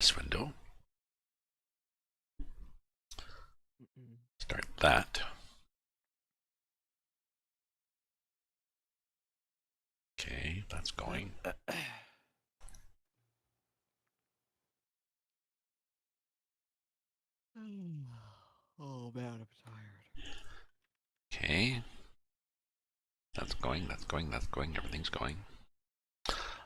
This window. Start that. Okay, that's going. Oh man, I'm tired. Okay. That's going, that's going, that's going, everything's going.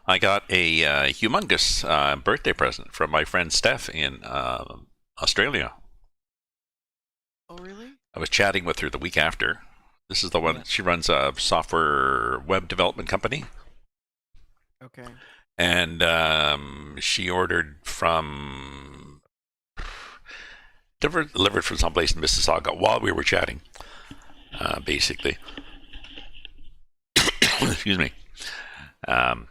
I got a humongous birthday present from my friend Steph in Australia. Oh really? I was chatting with her the week after. This is the one, Yeah. she runs a software web development company. Okay. And she ordered from, delivered from someplace in Mississauga while we were chatting, basically. Excuse me. Um,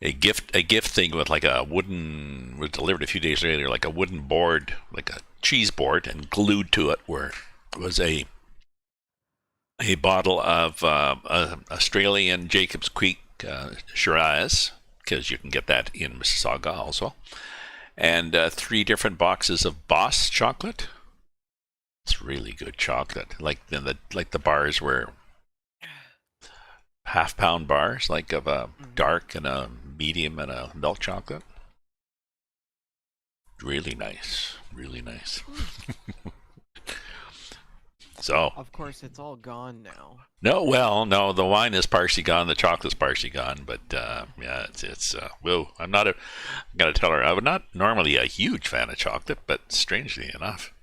a gift thing with like a wooden, was delivered a few days later, like a wooden board, like a cheese board, and glued to it where was a bottle of Australian Jacob's Creek Shiraz, because you can get that in Mississauga also, and 3 different boxes of Boss chocolate. It's really good chocolate, like the bars were half-pound bars, like of a dark and a medium and a milk chocolate. Really nice, really nice. So, Of course, it's all gone now. no, the wine is partially gone, the chocolate's partially gone, but yeah, it's whoa. I'm gotta tell her, I'm not normally a huge fan of chocolate, but strangely enough,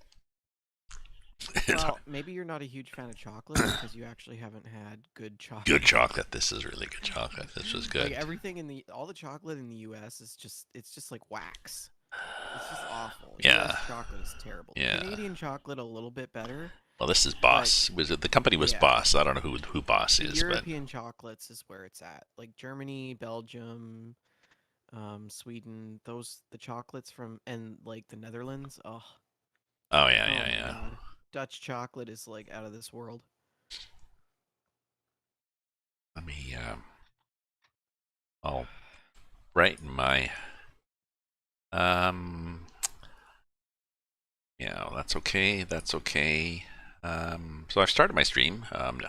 Well, maybe you're not a huge fan of chocolate because you actually haven't had good good chocolate. chocolate. This is really good chocolate. This was Like good. everything in all the chocolate in the U.S. is just like wax. It's just awful. Yeah, U.S. chocolate is terrible. The yeah. Canadian chocolate a little bit better, Well, this is but Boss. Was it the company was yeah, Boss? I don't know who Boss the is, but European chocolates is where it's at. Like Germany, Belgium, Sweden, the chocolates from and like the Netherlands. Oh, oh yeah, oh yeah, my yeah. God, Dutch chocolate is like out of this world. Let me. I'll write in my. Um. Yeah, well, that's okay. That's okay. So I started my stream. Yep, I've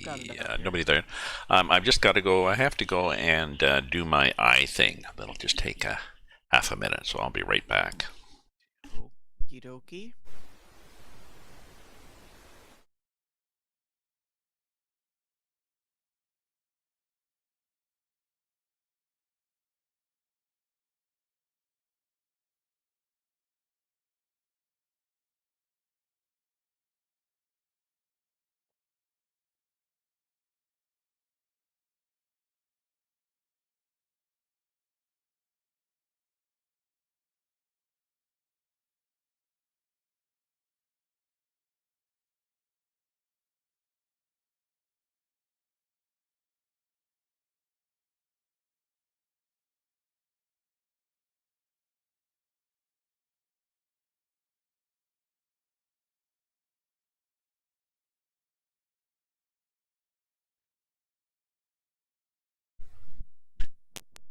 got it up here. Nobody there. I've just got to go. I have to go and do my eye thing. That'll just take a half a minute, so I'll be right back. Okie dokie.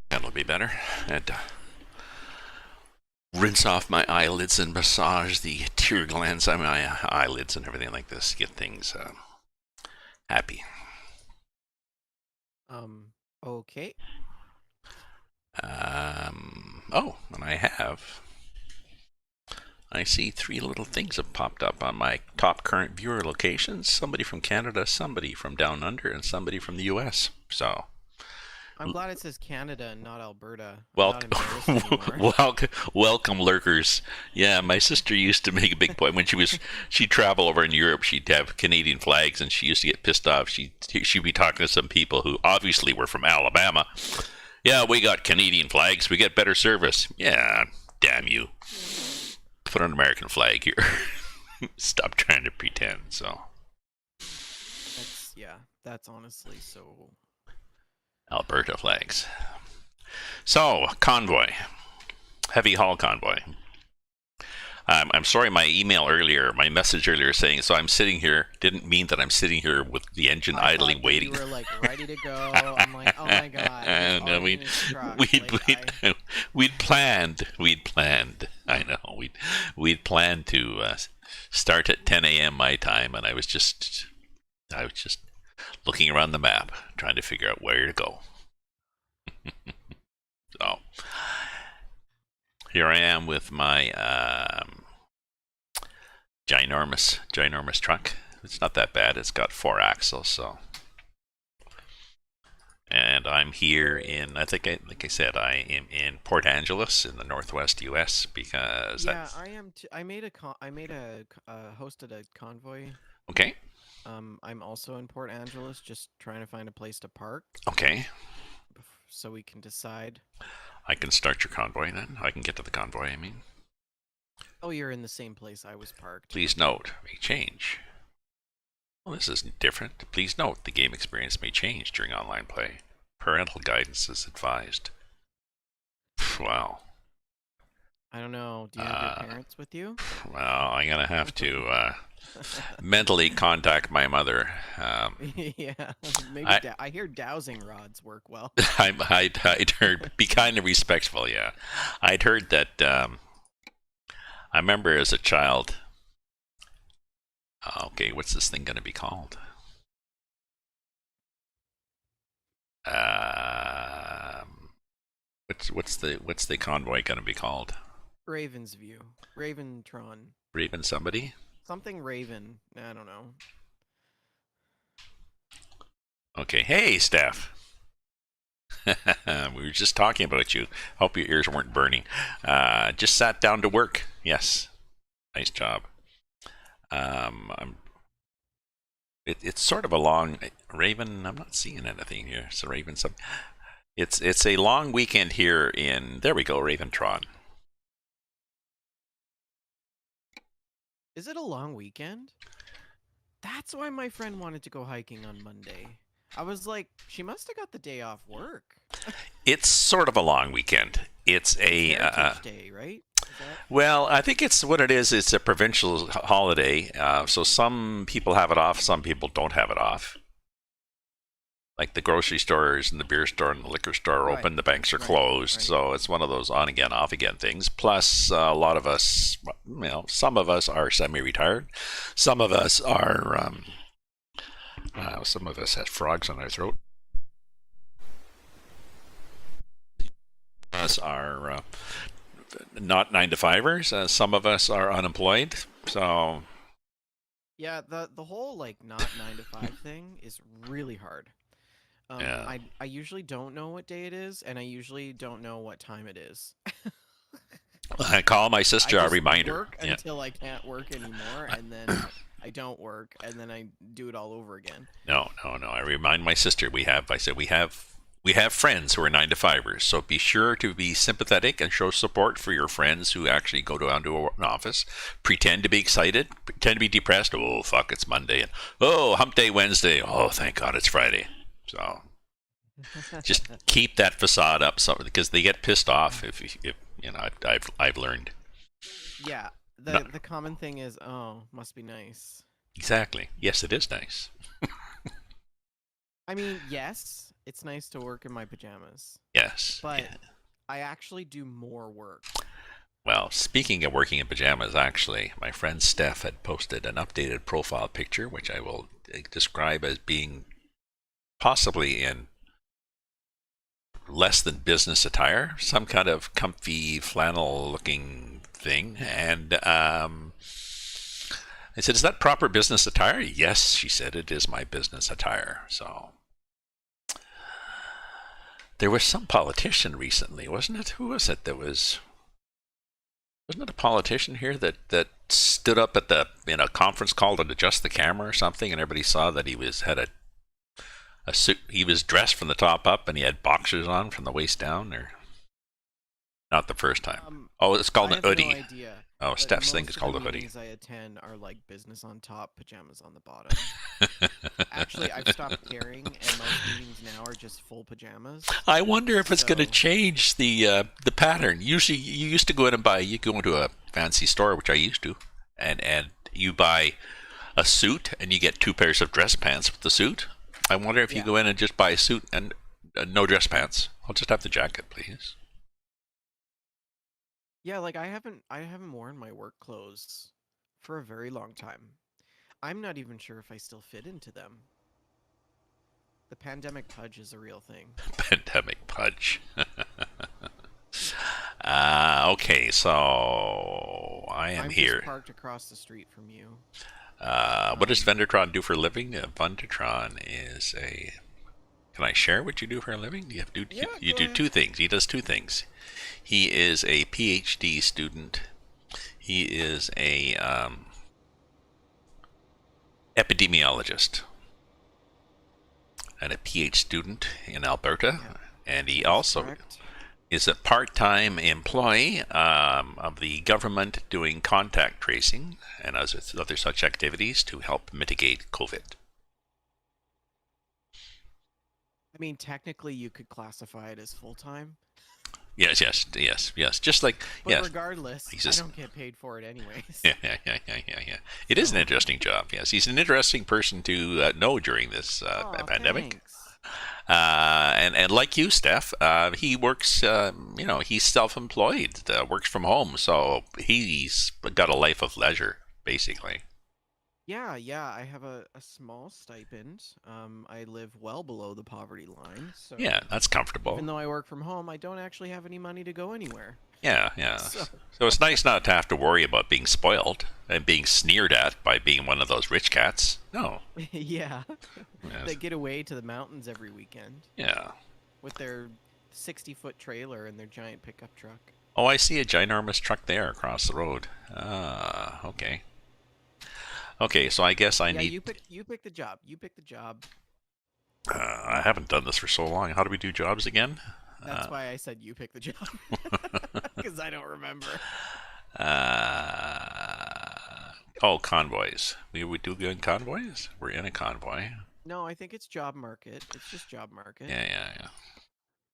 That'll be better. And rinse off my eyelids and massage the tear glands on my eyelids and everything like this. Get things happy. Okay. Oh, and I see 3 little things have popped up on my top current viewer locations. Somebody from Canada, somebody from down under, and somebody from the US. So, I'm glad it says Canada and not Alberta. I'm not welcome, embarrassed anymore. welcome, lurkers. Yeah, my sister used to make a big point when she'd travel over in Europe. She'd have Canadian flags, and she used to get pissed off. She'd be talking to some people who obviously were from Alabama. Yeah, we got Canadian flags. We get better service. Yeah, damn you. Put an American flag here. Stop trying to pretend. So, That's honestly so. Alberta flags. So, convoy. Heavy haul convoy. I'm sorry, my email earlier, my message earlier saying, so I'm sitting here, didn't mean that I'm sitting here with the engine I idling, thought that you waiting. were like ready to go. I'm like, oh my god, he's No, already in his truck. we'd, Like we'd, we'd planned, I know, we'd planned to start at 10 a.m. my time, and I was just looking around the map, trying to figure out where to go. So here I am with my ginormous truck. It's not that bad. It's got 4 axles, so. And I'm here in, like I said, I am in Port Angeles in the Northwest U.S. because yeah, that's I am. I made a hosted a convoy. okay. I'm also in Port Angeles, just trying to find a place to park Okay, so we can decide. I can start your convoy then. I can get to the convoy. I mean, Oh, you're in the same place I was parked. please note may change. Well, this isn't different. Please note the game experience may change during online play. Parental guidance is advised. Wow. I don't know. Do you have your parents with you? Well, I'm gonna have to mentally contact my mother. Yeah, maybe I, I hear dowsing rods work well. I'd heard be kind of respectful. Yeah, I'd heard that. I remember as a child. Okay, what's this thing gonna be called? What's the convoy gonna be called? Raven's View, Raventron, Raven somebody? something Raven. I don't know. Okay, hey Steph. We were just talking about you. Hope your ears weren't burning. Just sat down to work. Yes, nice job. I'm. It's sort of a long Raven. I'm not seeing anything here. So Raven some. It's a long weekend here in. There we go, Raventron. Is it a long weekend? That's why my friend wanted to go hiking on Monday. I was like, she must have got the day off work. It's sort of a long weekend. It's a Heritage Day, right? well, I think it's what it is. It's a provincial holiday, so some people have it off, some people don't have it off. Like the grocery stores and the beer store and the liquor store are open, the banks are closed, so it's one of those on again, off again things. Plus, a lot of us, some of us are semi-retired, some of us are, some of us have frogs on our throat. Us are not 9 to 5ers. Some of us are unemployed. So yeah, the whole like not 9 to 5 thing is really hard. yeah, I usually don't know what day it is, and I usually don't know what time it is. I call my I sister a just reminder. work Yeah. until I can't work anymore, and then I don't work, and then I do it all over again. No. I remind my sister I said we have friends who are 9 to 5ers. So be sure to be sympathetic and show support for your friends who actually go down to an office, pretend to be excited, pretend to be depressed. Oh fuck, it's Monday, and oh hump day Wednesday. Oh thank God it's Friday. So just keep that facade up, because they get pissed off if I've learned. Yeah, No, the common thing is, oh, must be nice. exactly. Yes, it is nice. I mean, yes, it's nice to work in my pajamas, Yes. but Yeah. I actually do more work. Well, speaking of working in pajamas, actually, my friend Steph had posted an updated profile picture, which I will describe as being possibly in less than business attire, some kind of comfy flannel looking thing. And I said, is that proper business attire? Yes, she said, it is my business attire. So there was some politician recently, wasn't it? Who was it that wasn't it a politician here that stood up in a conference call to adjust the camera or something, and everybody saw that he had a suit. He was dressed from the top up, and he had boxers on from the waist down. Or Not the first time. Um, Oh, it's called I an have no hoodie. idea, Oh, but Steph's thing is most of the called a hoodie. meetings I attend are like business on top, pajamas on the bottom. Actually, I've stopped caring, and most meetings now are just full pajamas. I wonder if it's going to So, change the pattern. Usually, you used to go in and buy. You go into a fancy store, which I used to, and you buy a suit, and you get two pairs of dress pants with the suit. I wonder if you yeah. go in and just buy a suit and no dress pants. I'll just have the jacket, please. Yeah, like I haven't worn my work clothes for a very long time. I'm not even sure if I still fit into them. The pandemic pudge is a real thing. Pandemic pudge. Okay, so I am I'm just here. parked across the street from you. What does Um, Vendertron do for a living? Vendertron is a. Can I share what you do for a living? You have to do, yeah, you go do ahead. two things. He does two things. He is a PhD student. He is a epidemiologist and a PhD student in Alberta, Yeah, and he that is also correct. is a part-time employee of the government doing contact tracing and other such activities to help mitigate COVID. I mean, technically, you could classify it as full time, Yes, yes, yes, yes. Just like but yes, regardless, he's I just don't get paid for it anyways. yeah, yeah, yeah, yeah, yeah, yeah. It is an So, interesting job. Yes, he's an interesting person to know during this oh, pandemic. thanks. And like you, Steph, he works. He's self-employed, works from home, so he's got a life of leisure, basically. Yeah, yeah, I have a small stipend. I live well below the poverty line, Yeah, so that's even comfortable. though I work from home, I don't actually have any money to go anywhere. Yeah, yeah. So, So it's nice not to have to worry about being spoiled and being sneered at by being one of those rich cats. No. yeah, they Yes. get away to the mountains every weekend Yeah. with their 60-foot trailer and their giant pickup truck. Oh, I see a ginormous truck there across the road. Ah, okay. Okay, so I guess I Yeah, need. you pick the job. You pick the job. I haven't done this for so long. How do we do jobs again? That's Uh, why I said you pick the job. Because I don't remember. oh, convoys. We would do good convoys? We're in a convoy. No, I think it's job market. It's just job market. Yeah, yeah, yeah.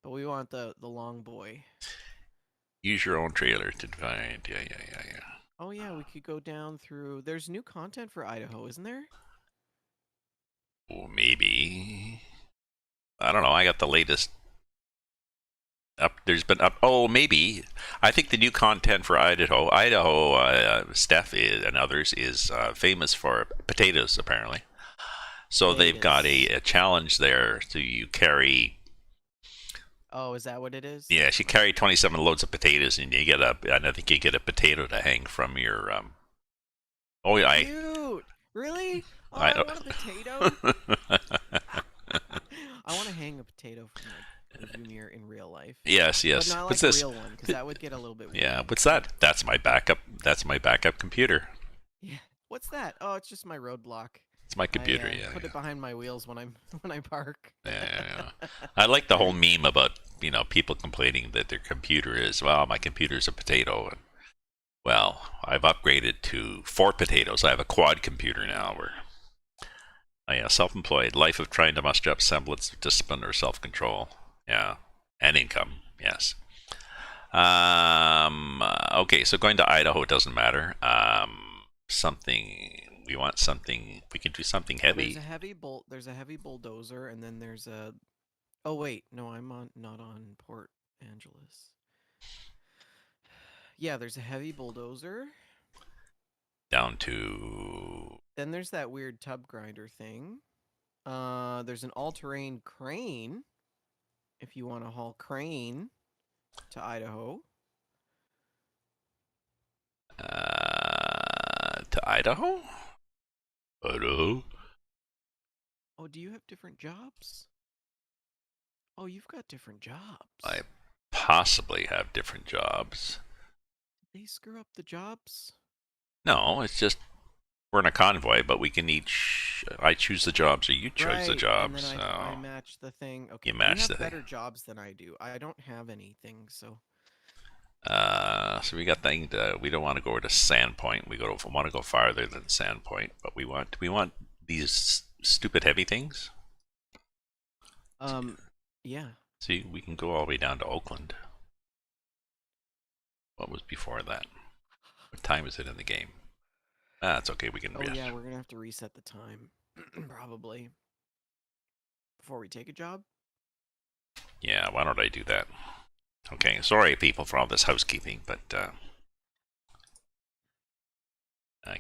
But we want the long boy. Use your own trailer to find. Yeah, yeah, yeah, yeah. Oh yeah, we could go down through. There's new content for Idaho, isn't there? Oh, maybe. I don't know. I got the latest up. There's been up. Oh, maybe. I think the new content for Idaho, Steph is, and others is famous for potatoes, apparently. So they've got Potatoes. a challenge there. So you carry, Oh, is that what it is? yeah, she carry 27 loads of potatoes, and you get and I think you get a potato to hang from your. Oh, yeah, Cute. Really? Oh, I, I want a potato. I want to hang a potato from like the view mirror in real life, yes, but yes. not What's like a this? real one, because that would get a little bit Yeah, weird. what's that? That's my backup. That's my backup computer. Yeah. What's that? Oh, it's just my roadblock. It's my I computer. Yeah, put yeah. it behind my wheels when I'm when I park. Yeah, yeah, yeah. I like the whole meme about people complaining that their computer is my computer's a potato. And, well, I've upgraded to four potatoes. I have a quad computer now. Where self-employed, life of trying to muster up semblance of discipline or self-control. Yeah, and income. Yes. Okay, so going to Idaho doesn't matter. Something we want something. We can do something Well, there's a heavy. heavy bolt. There's a heavy bulldozer, and then there's a. Oh wait, no, I'm on not on Port Angeles. Yeah, there's a heavy bulldozer. Down to Then there's that weird tub grinder thing. There's an all-terrain crane if you want to haul crane to Idaho. Idaho. Idaho. Oh, do you have different jobs? Oh, you've got different I jobs. possibly have different jobs. Did they screw up the jobs? No, it's just we're in a convoy, but we can each. I choose the jobs, or you choose the Right, and then jobs. I So match the thing. you Okay, you match the have thing. better jobs than I do. I don't have anything, so So we got thing to, we don't want to go to Sandpoint. We want to go farther than Sandpoint, but we want these stupid heavy things. Um, yeah. See, we can go all the way down to Oakland. What was before that? What time is it in the game? Ah, it's okay. We can Oh rest. yeah, we're gonna have to reset the time, probably, before we take a job. Yeah, why don't I do that? Okay, sorry people for all this housekeeping, but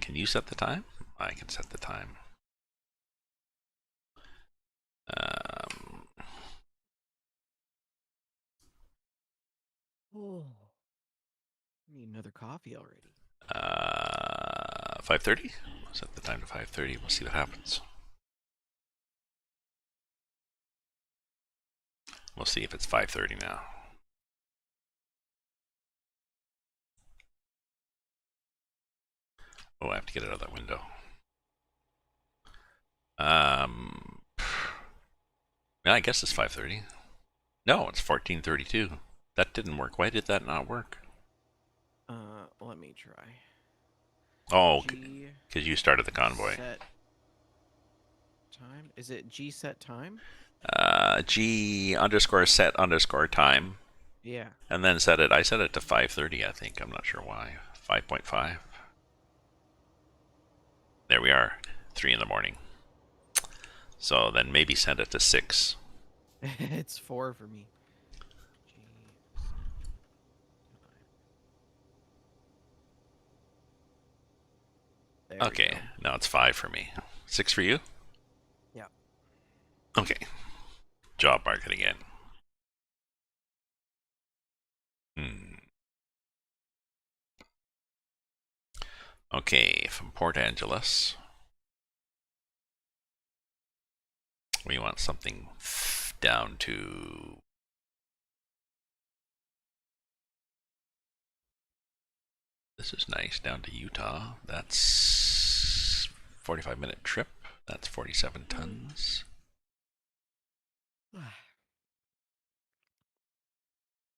can you set the time? I can set the time. Um, Oh, need another coffee already. 5:30. Set the time to 5:30. We'll see what happens. We'll see if it's 5:30 now. Oh, I have to get out of that window. Yeah, I guess it's 5:30. No, it's 14:32. That didn't work. Why did that not work? Let me try. Oh, G because you started the convoy. set time. Is it G set time? G underscore set underscore time. Yeah. And then set it. I set it to 5:30. I think. I'm not sure why. 5.5. There we are. 3 in the morning. So then maybe send it to 6. It's 4 for me. G set time. There we Okay. go. Now it's 5 for me. 6 for you? Yeah. Okay. Job market again. Okay, from Port Angeles. We want something down to... This is nice. Down to Utah. That's 45-minute trip. That's 47 tons.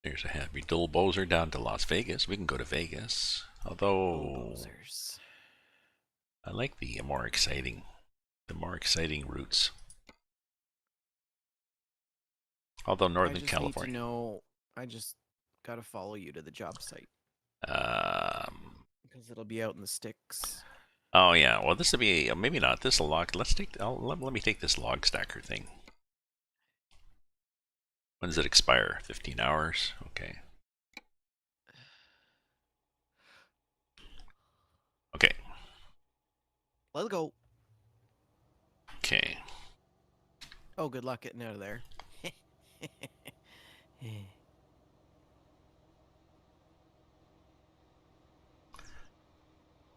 There's a heavy bulldozer down to Las Vegas. We can go to Vegas. Although Bulldozers. I like the more exciting routes. Although I Northern just need to California. know. I just gotta follow you to the job site because it'll be out in the sticks. Oh yeah. Well, this will be maybe not this log. Let's take. Let me take this log stacker thing. When does it expire? 15 hours. Okay. Okay. Let's go. Okay. Oh, good luck getting out of there.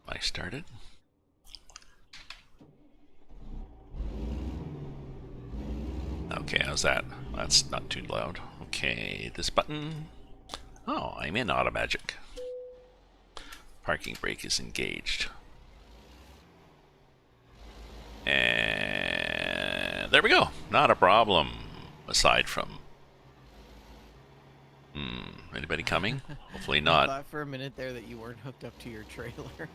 I started. Okay, how's that? That's not too loud. Okay, this button. Oh, I'm in Automagic. Parking brake is engaged. And there we go. Not a problem. Aside from... anybody coming? Hopefully I not. thought for a minute there that you weren't hooked up to your trailer.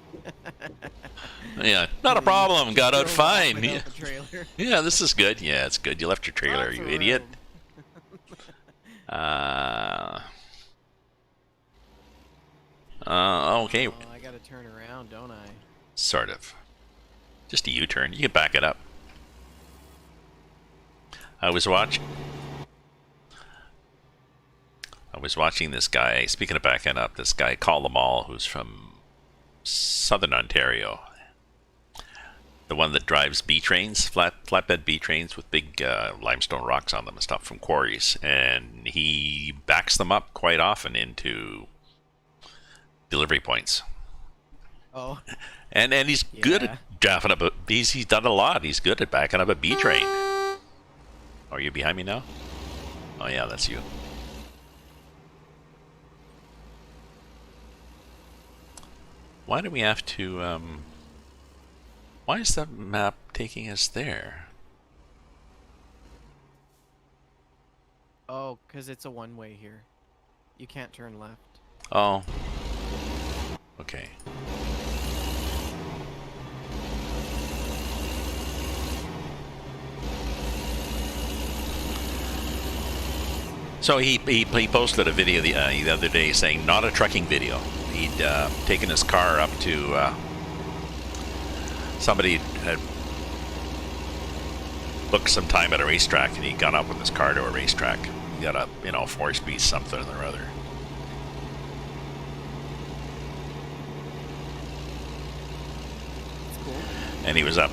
Yeah, not a You problem. Got out drove off fine. without Yeah. the trailer. Yeah, this is good. Yeah, it's good. You left your trailer, Lots you of idiot. room. Okay. Oh, I gotta turn around, don't I? Sort of. Just a U-turn. You can back it up. I was watching this guy, speaking of backing up, this guy Call Them All, who's from Southern Ontario. The one that drives B trains, flatbed B trains with big limestone rocks on them and stuff from quarries. And he backs them up quite often into delivery points. Oh, And he's good yeah. at driving up he's done a lot. He's good at backing up a B train. Are you behind me now? Oh yeah, that's you. Why do we have to, why is that map taking us there? Oh, because it's a one-way here. You can't turn left. Oh. Okay. So he posted a video the other day saying not a trucking video. He'd taken his car up to somebody had booked some time at a racetrack, and he'd gone up with his car to a racetrack. He got a 4-speed something or other. It's cool. And he was up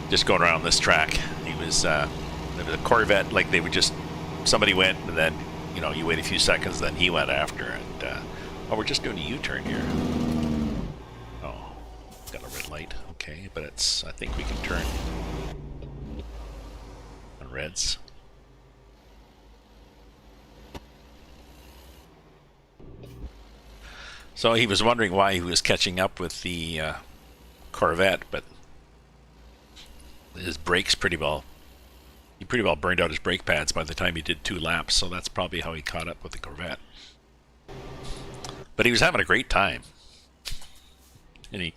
just going around this track. He was there was a Corvette, like they would just somebody went, and then you wait a few seconds, then he went after, and oh, we're just doing a U-turn here. Oh, got a red light. Okay, but I think we can turn on reds. So he was wondering why he was catching up with the Corvette, but his brakes he pretty well burned out his brake pads by the time he did 2 laps, so that's probably how he caught up with the Corvette. But he was having a great time. And he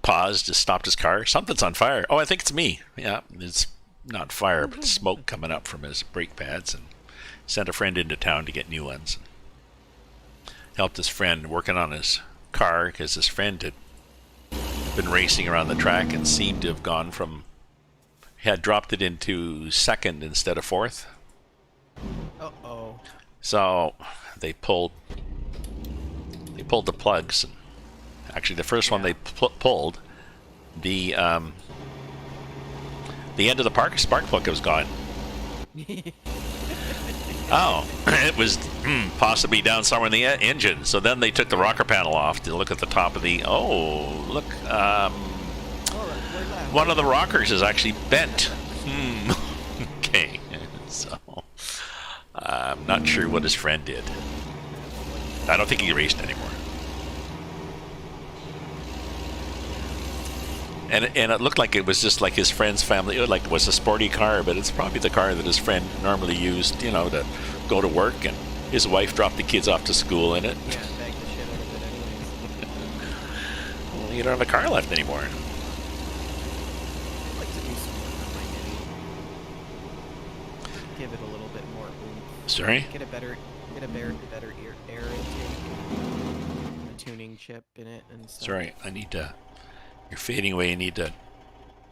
paused, just stopped his car. Something's on fire. Oh, I think it's me. Yeah, it's not fire, but smoke coming up from his brake pads, and sent a friend into town to get new ones. Helped his friend working on his car, because his friend had been racing around the track and seemed to have gone from, had dropped it into second instead of fourth. Uh-oh. So they pulled the plugs, and actually the first one they pulled, the end of the spark plug was gone. Oh, it was possibly down somewhere in the engine. So then they took the rocker panel off to look at the top of the. Oh, look! One of the rockers is actually bent. Okay, so I'm not sure what his friend did. I don't think he raced anymore. And it looked like it was just like his friend's family. It was a sporty car, but it's probably the car that his friend normally used, to go to work, and his wife dropped the kids off to school in it. Yeah, bag the shit out of it anyways. Well, you don't have a car left anymore. I'd like to do some work on my Mini. Give it a little bit more oomph. Sorry? Get a better air intake, a tuning chip in it, and stuff. Sorry, I need to. You're fading away. I need to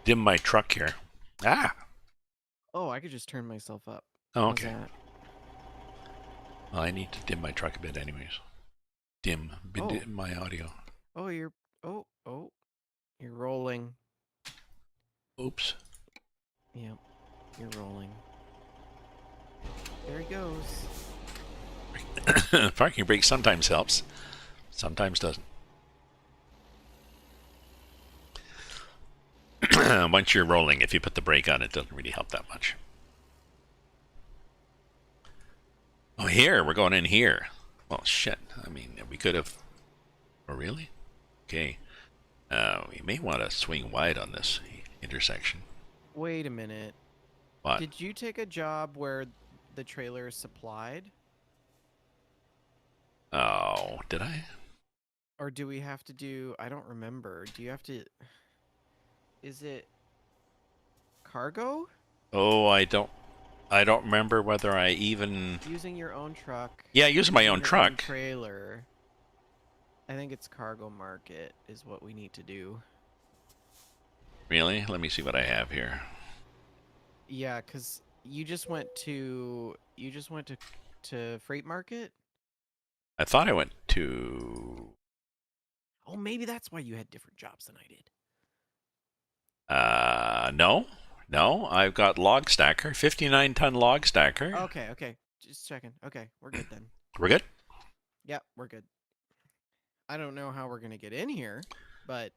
dim my truck here. Ah. Oh, I could just turn myself up. Oh, How's okay. that? Well, I need to dim my truck a bit, anyways. Dim my audio. Oh, you're rolling. Oops. Yep, you're rolling. There he goes. Parking brake sometimes helps, sometimes doesn't. Once you're rolling, if you put the brake on, it doesn't really help that much. Oh, here, we're going in here. Well, shit. I mean, we could have. Oh, really? Okay. We may want to swing wide on this intersection. Wait a minute. What? Did you take a job where the trailer is supplied? Oh, did I? Or do we have to do... I don't remember. Do you have to... Is it cargo? Oh, I don't remember whether I even. Using your own truck. Yeah, using my own your truck. Trailer. I think it's cargo market is what we need to do. Really? Let me see what I have here. Yeah, cuz you just went to freight market? I thought I went to. Oh, maybe that's why you had different jobs than I did. No, I've got log stacker, 59-ton log stacker. Okay. Just checking. Okay, we're good then. We're good? Yeah, we're good. I don't know how we're gonna get in here, but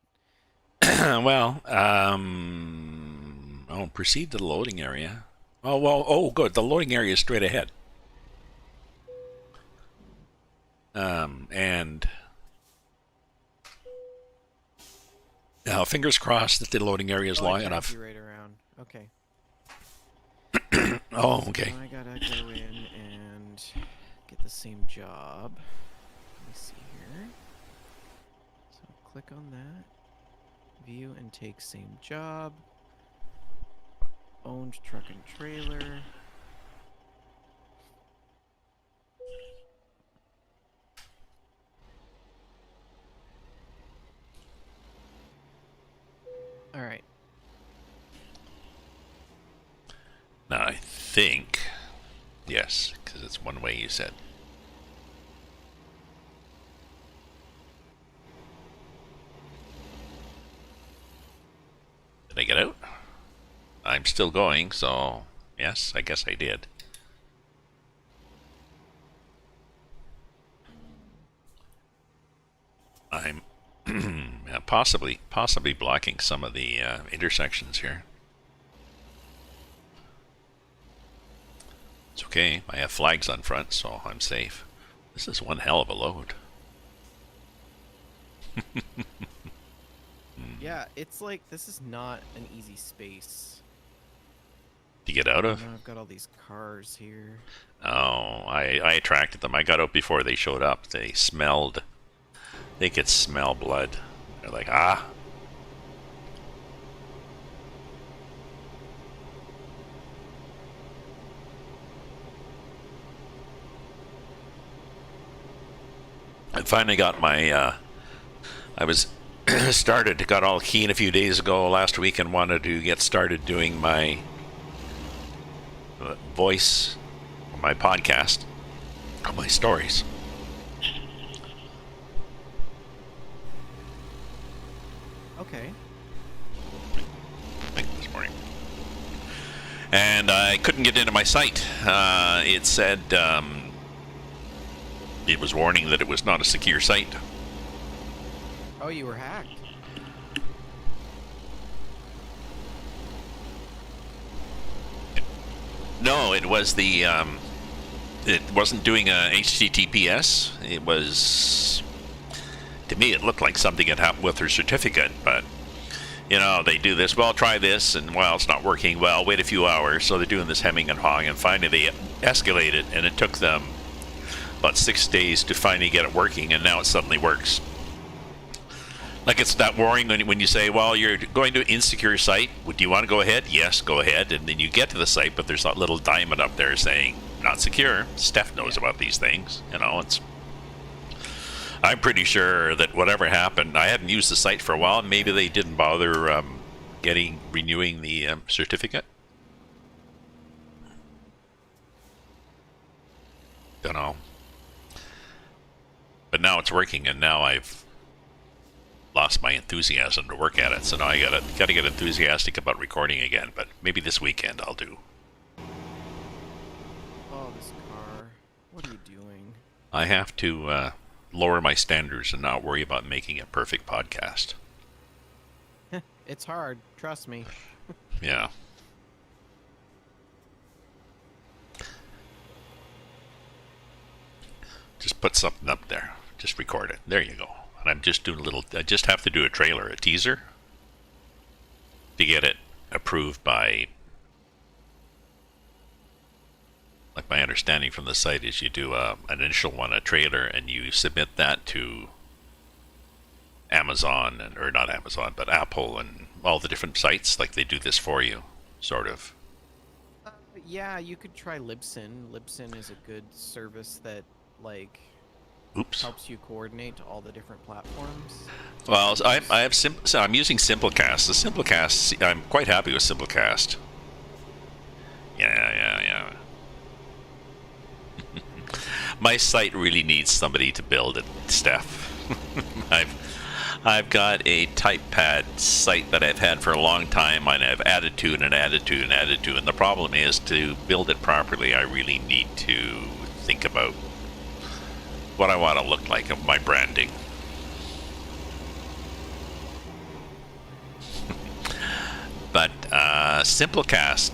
Well, proceed to the loading area. Oh, well, good. The loading area is straight ahead. And now, fingers crossed that the loading area is long enough. Right around. Okay. Oh, okay. So I gotta go in and get the same job. Let me click on that. View and take same job. Owned truck and trailer. All right. Now I think, yes, because it's one way you said. Did I get out? I'm still going, so yes, I guess I did. I'm possibly blocking some of the intersections here. It's okay. I have flags on front, so I'm safe. This is one hell of a load. Yeah, it's like this is not an easy space. To get out of? Now I've got all these cars here. Oh, I attracted them. I got out before they showed up. They smelled. They could smell blood. They're like, ah. I finally got my, I was got all keen a few days ago last week and wanted to get started doing my voice, my podcast, on my stories. Okay. This morning. And I couldn't get into my site. It said it was warning that it was not a secure site. Oh, you were hacked. No, it was the it wasn't doing a HTTPS. It was, to me, it looked like something had happened with her certificate, but you know, they do this, well, try this, and well, it's not working, well, wait a few hours. So they're doing this hemming and hawing, and finally they escalate it, and it took them about 6 days to finally get it working, and now it suddenly works. Like, it's that worrying when you say, well, you're going to an insecure site. Do you want to go ahead? Yes, go ahead. And then you get to the site, but there's that little diamond up there saying, not secure. Steph knows about these things. You know, I'm pretty sure that whatever happened, I hadn't used the site for a while. Maybe they didn't bother renewing the certificate. Don't know. But now it's working, and now I've lost my enthusiasm to work at it, so now I gotta get enthusiastic about recording again. But maybe this weekend I'll do. Oh, this car. What are you doing? I have to lower my standards and not worry about making a perfect podcast. It's hard, trust me. Yeah. Just put something up there. Just record it. There you go. And I'm just doing I just have to do a trailer, a teaser, to get it approved by, like, my understanding from the site is you do an initial one, a trailer, and you submit that to Amazon, or not Amazon, but Apple and all the different sites. Like, they do this for you, sort of. Yeah, you could try Libsyn. Libsyn is a good service that, like, Oops. helps you coordinate to all the different platforms. Well, I'm using Simplecast. The Simplecast, I'm quite happy with Simplecast. Yeah. My site really needs somebody to build it, Steph. I've got a typepad site that I've had for a long time, and I've added to and added to and added to, and the problem is, to build it properly, I really need to think about what I want to look like of my branding. But Simplecast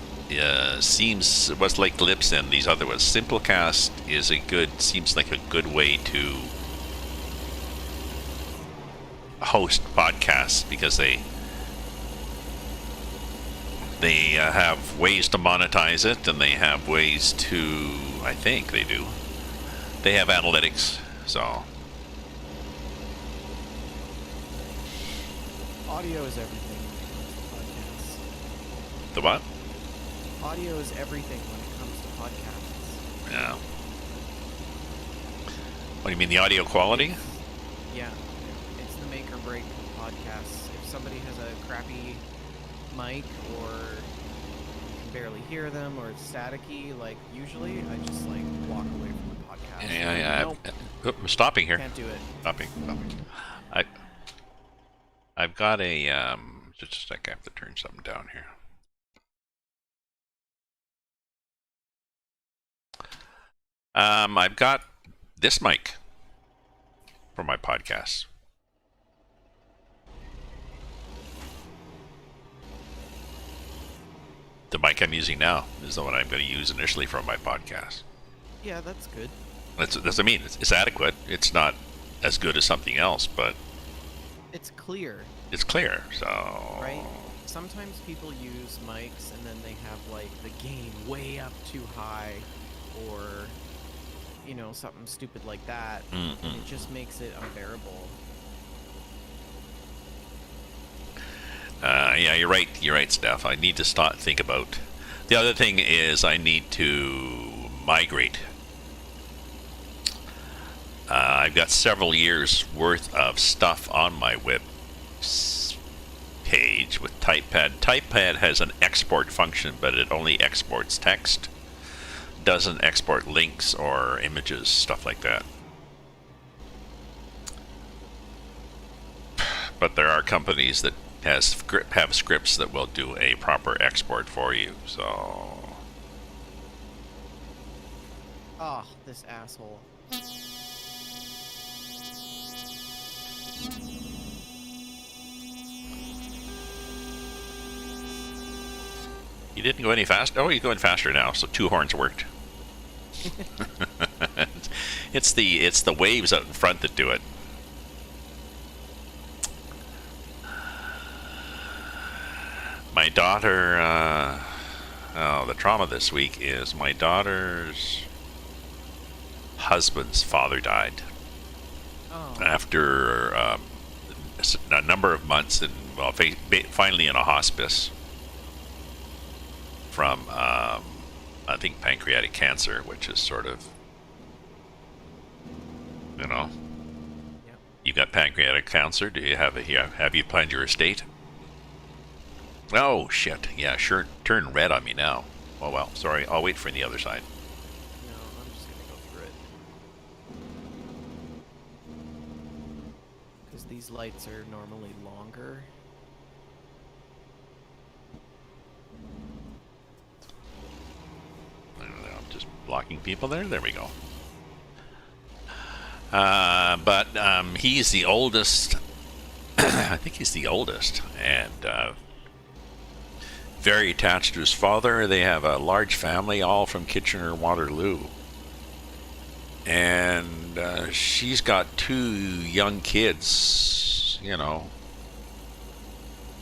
was like Libsyn, these other ones. Simplecast seems like a good way to host podcasts, because they have ways to monetize it, and they have ways to, I think they do. They have analytics, so Audio is everything when it comes to podcasts. The what? Audio is everything when it comes to podcasts. Yeah. What do you mean, the audio quality? Yeah, it's the make or break of podcasts. If somebody has a crappy mic or you can barely hear them or it's staticky, like usually I just like walk away from the podcast. Yeah. Nope, I'm stopping here. can't do it. Stopping. I've got a just a sec. I have to turn something down here. I've got this mic for my podcast. The mic I'm using now is the one I'm going to use initially for my podcast. Yeah, that's good. That's what I mean. It's adequate. It's not as good as something else, but It's clear, it's clear. So right? Sometimes people use mics and then they have like the gain way up too high or you know, something stupid like that. And it just makes it unbearable. Yeah, you're right. You're right, Steph. I need to think about. The other thing is I need to migrate. I've got several years worth of stuff on my web page with TypePad. TypePad has an export function, but it only exports text. Doesn't export links or images, stuff like that. But there are companies that have scripts that will do a proper export for you. So, Ah, this asshole. you didn't go any faster. Oh, you're going faster now. So 2 horns worked. It's the waves out in front that do it. My daughter, the trauma this week is my daughter's husband's father died Oh, after a number of months, and well, finally in a hospice from I think pancreatic cancer, which is sort of, you know, yep. you got pancreatic cancer. Do you have you planned your estate? Oh shit! Yeah, sure. Turn red on me now. Oh well. Sorry. I'll wait for the other side. No, I'm just gonna go through it. Because these lights are normally longer. I don't know, I'm just blocking people there. There we go. But he's the oldest. I think he's the oldest, and very attached to his father. They have a large family, all from Kitchener-Waterloo. And she's got 2 young kids,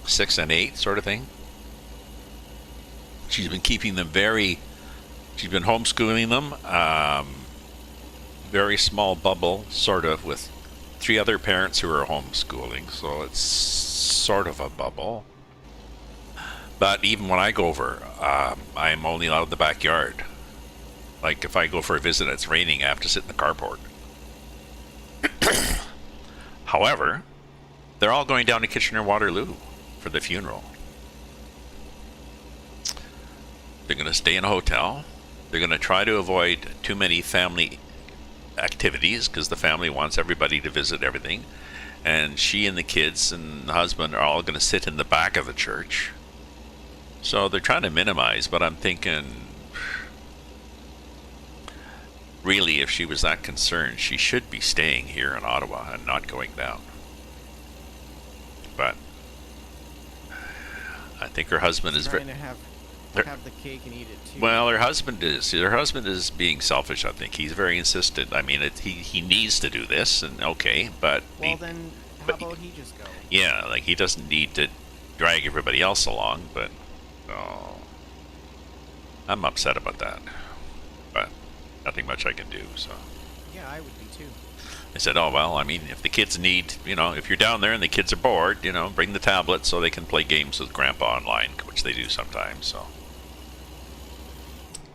6 and 8 sort of thing. She's been keeping them she's been homeschooling them. Very small bubble, sort of, with 3 other parents who are homeschooling. So it's sort of a bubble. But even when I go over, I'm only allowed in the backyard. Like if I go for a visit, it's raining, I have to sit in the carport. However, they're all going down to Kitchener-Waterloo for the funeral. They're going to stay in a hotel. They're going to try to avoid too many family activities because the family wants everybody to visit everything. And she and the kids and the husband are all going to sit in the back of the church. So they're trying to minimize, but I'm thinking, really, if she was that concerned, she should be staying here in Ottawa and not going down. But I think her husband is Trying to have the cake and eat it too. well. Her husband is being selfish. I think he's very insistent. I mean, he needs to do this, and okay, but well, then how about he just go? yeah, like he doesn't need to drag everybody else along, but. Oh, I'm upset about that, but nothing much I can do. So Yeah, I would be too. I said, oh, well, I mean, if the kids need, if you're down there and the kids are bored, bring the tablet so they can play games with Grandpa online, which they do sometimes, so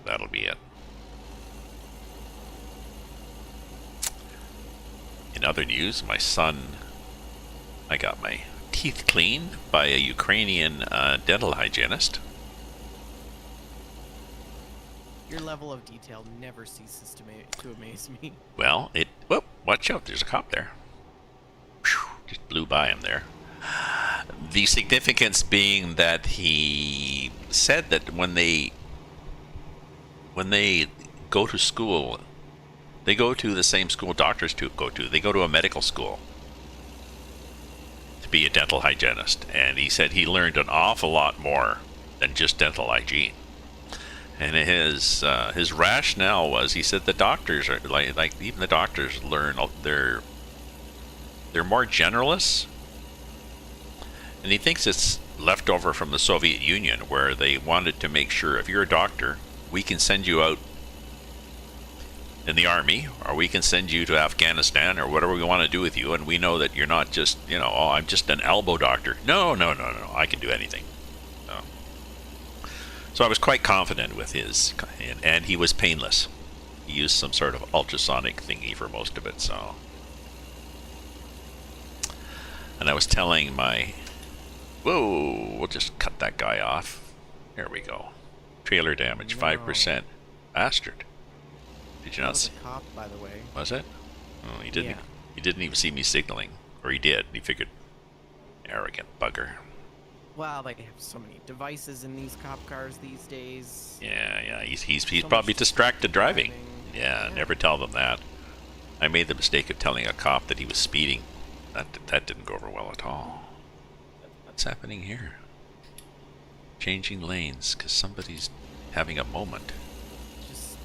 that'll be it. In other news, I got my teeth cleaned by a Ukrainian dental hygienist. Your level of detail never ceases to amaze me. Well, watch out, there's a cop there. Whew, just blew by him there. The significance being that he said that when they go to school, they go to the same school doctors go to. They go to a medical school to be a dental hygienist. And he said he learned an awful lot more than just dental hygiene. And his rationale was, he said the doctors are like even the doctors learn, they're more generalists, and he thinks it's left over from the Soviet Union, where they wanted to make sure if you're a doctor, we can send you out in the army, or we can send you to Afghanistan, or whatever we want to do with you, and we know that you're not just oh, I'm just an elbow doctor. No, I can do anything. So I was quite confident with his, and he was painless. He used some sort of ultrasonic thingy for most of it, so. And I was telling we'll just cut that guy off. There we go. Trailer damage, 5%. Bastard. Did you not see? That was a cop, by the way. Was it? Oh, he didn't. Yeah. He didn't even see me signaling, or he did. He figured, arrogant bugger. Wow, they have so many devices in these cop cars these days. Yeah. He's probably distracted driving. Yeah, never tell them that. I made the mistake of telling a cop that he was speeding. That didn't go over well at all. What's happening here? Changing lanes because somebody's having a moment. Just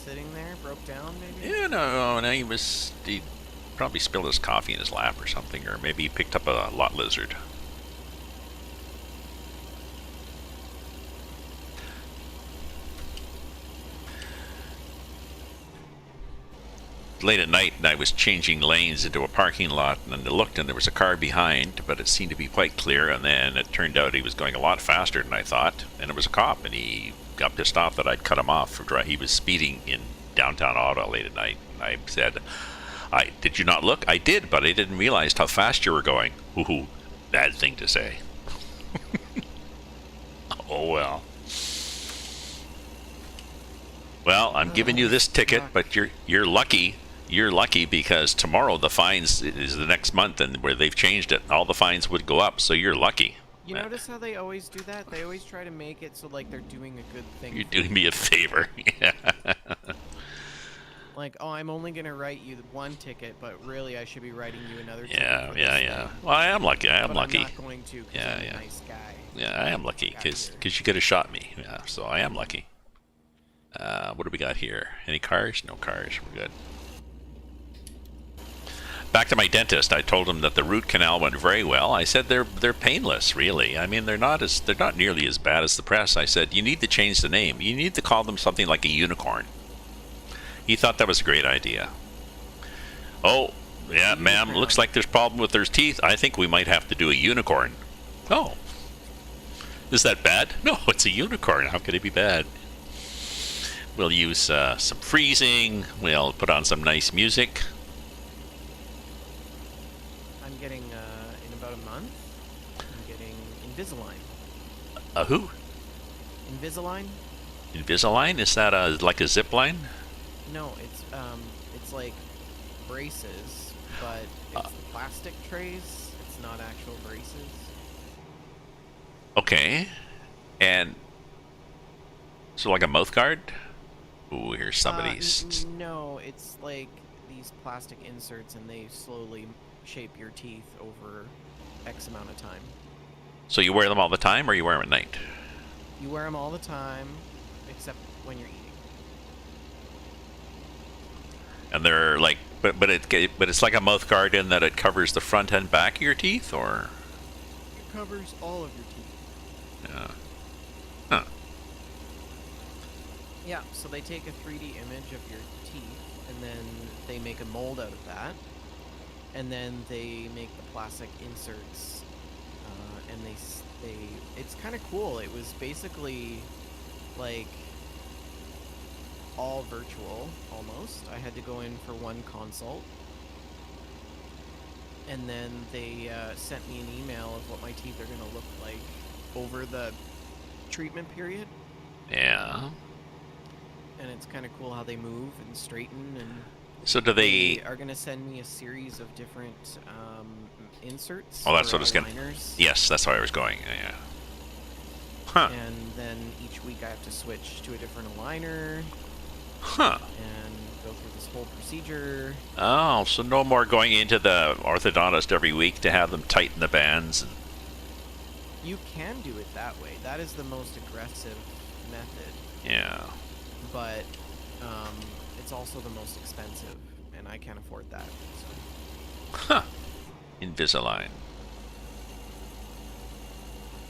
sitting there, broke down, maybe? Yeah, no, he probably spilled his coffee in his lap or something, or maybe he picked up a lot lizard. Late at night, and I was changing lanes into a parking lot, and I looked, and there was a car behind, but it seemed to be quite clear, and then it turned out he was going a lot faster than I thought, and it was a cop, and he got pissed off that I'd cut him off for he was speeding in downtown Ottawa late at night, and I said, did you not look? I did, but I didn't realize how fast you were going. Ooh, bad thing to say. Oh well. Well, I'm giving you this ticket, but you're lucky. You're lucky because tomorrow the fines is the next month, and where they've changed it, all the fines would go up. So you're lucky. You notice how they always do that? They always try to make it so like they're doing a good thing. You're doing me a favor. Yeah. Like, oh, I'm only gonna write you one ticket, but really I should be writing you another ticket. Yeah. Well, I am lucky. I'm lucky. I'm not going to. I'm a nice guy. Yeah, I am lucky because you could have shot me. Yeah, so I am lucky. What do we got here? Any cars? No cars. We're good. Back to my dentist. I told him that the root canal went very well. I said they're painless, really. I mean, they're not nearly as bad as the press. I said you need to change the name. You need to call them something like a unicorn. He thought that was a great idea. Oh, yeah, ma'am. Looks like there's a problem with their teeth. I think we might have to do a unicorn. Oh, is that bad? No, it's a unicorn. How could it be bad? We'll use some freezing. We'll put on some nice music. I'm getting, in about a month, I'm getting Invisalign. Who? Invisalign? Invisalign? Is that like a zip line? No, it's like braces, but it's plastic trays. It's not actual braces. Okay. And so like a mouth guard? Ooh, here's somebody's... No, it's like these plastic inserts, and they slowly shape your teeth over X amount of time. So you wear them all the time, or you wear them at night? You wear them all the time, except when you're eating. And they're like, but it's like a mouth guard in that it covers the front and back of your teeth, or? It covers all of your teeth. Yeah. Huh. Yeah, so they take a 3D image of your teeth, and then they make a mold out of that, and then they make the plastic inserts, and they it's kind of cool. It was basically like all virtual almost. I had to go in for one consult, and then they sent me an email of what my teeth are going to look like over the treatment period. Yeah. And it's kind of cool how they move and straighten, and So do they they? are going to send me a series of different inserts Oh, that's or what it's gonna. aligners. Yes, that's where I was going. Yeah. Huh. And then each week I have to switch to a different aligner Huh. and go through this whole procedure. Oh, so no more going into the orthodontist every week to have them tighten the bands. You can do it that way. That is the most aggressive method, Yeah. but it's also the most expensive, and I can't afford that. So. Huh. Invisalign.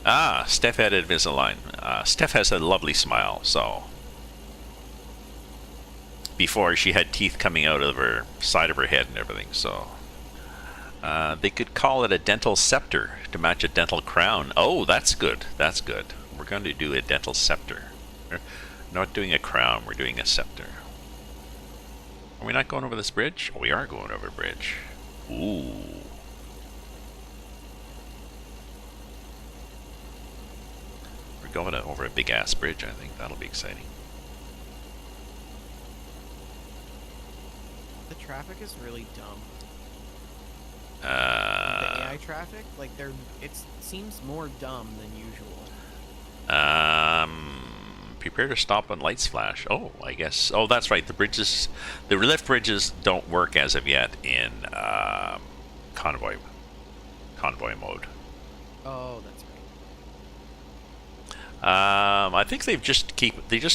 Ah, Steph had Invisalign. Steph has a lovely smile, so... Before, she had teeth coming out of her side of her head and everything, so... they could call it a dental scepter to match a dental crown. Oh, that's good. That's good. We're going to do a dental scepter. We're not doing a crown, we're doing a scepter. Are we not going over this bridge? Oh, we are going over a bridge. Ooh. We're going over a big-ass bridge, I think. That'll be exciting. The traffic is really dumb. The Uh, AI traffic, like it seems more dumb than usual. prepare to stop when lights flash. Oh, I guess. Oh, that's right. The lift bridges don't work as of yet in convoy mode. Oh, that's right. I think they just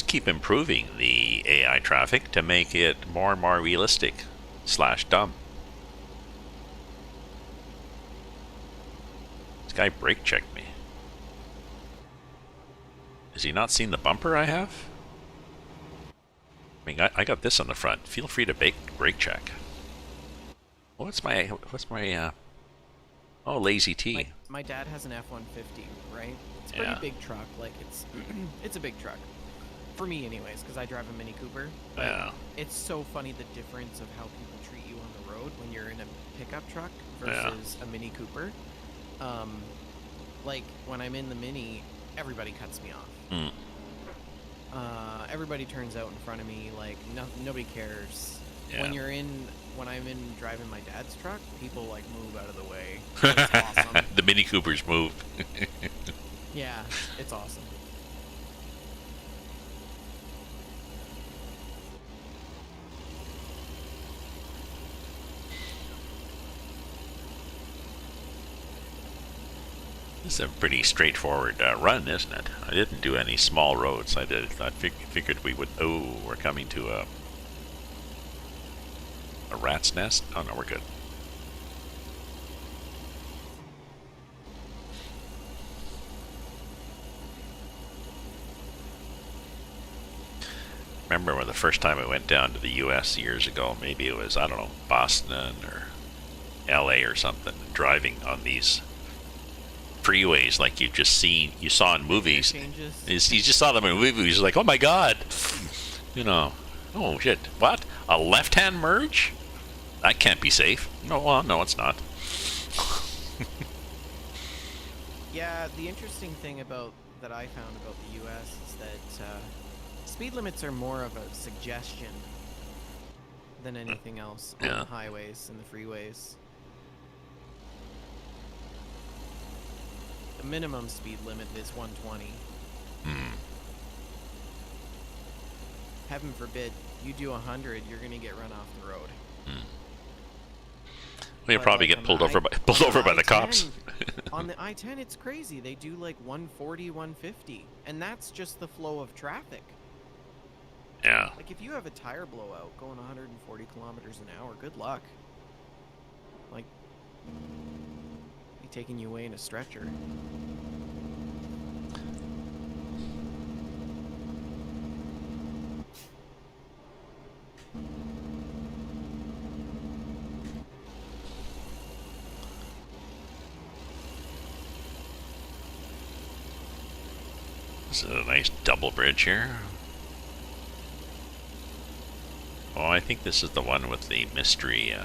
keep improving the AI traffic to make it more and more realistic / dumb. This guy brake checked me. Has he not seen the bumper I have? I mean, I got this on the front. Feel free to brake check. What's my oh, lazy T. My dad has an F-150, right? It's a pretty Yeah. big truck. Like it's a big truck for me, anyways, because I drive a Mini Cooper. But Yeah. it's so funny the difference of how people treat you on the road when you're in a pickup truck Yeah. versus a Mini Cooper. Like when I'm in the Mini, everybody cuts me off. Mm. Everybody turns out in front of me. Like nobody cares. Yeah. When I'm in driving my dad's truck, people like move out of the way. It's awesome. The Mini Coopers move. Yeah, it's awesome. It's a pretty straightforward run, isn't it? I didn't do any small roads. I figured we would. Oh, we're coming to a rat's nest. Oh no, we're good. Remember when the first time I went down to the U.S. years ago? Maybe it was, I don't know, Boston or L.A. or something. Driving on these freeways like you saw in movies. You just saw them in movies. Like, oh my god, you know, oh shit, what? A left-hand merge? That can't be safe. No, well, no, it's not. Yeah, the interesting thing that I found about the U.S. is that speed limits are more of a suggestion than anything else on Yeah. the highways and the freeways. The minimum speed limit is 120. Hmm. Heaven forbid you do 100, you're gonna get run off the road. Well, you'll But, probably like, get on pulled the over by the cops. On the I-10, it's crazy. They do like 140, 150, and that's just the flow of traffic. Yeah. Like if you have a tire blowout going 140 kilometers an hour, good luck. Like, be taking you away in a stretcher. This is a nice double bridge here. Oh, I think this is the one with the mystery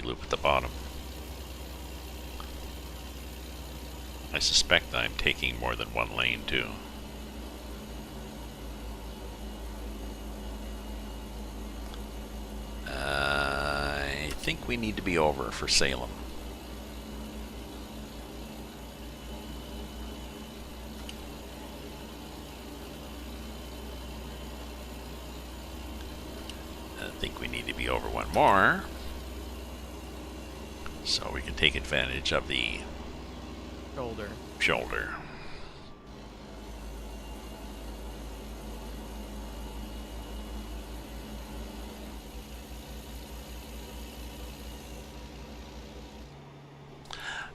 loop at the bottom. I suspect I'm taking more than one lane too. I think we need to be over for Salem. I think we need to be over one more, so we can take advantage of the shoulder.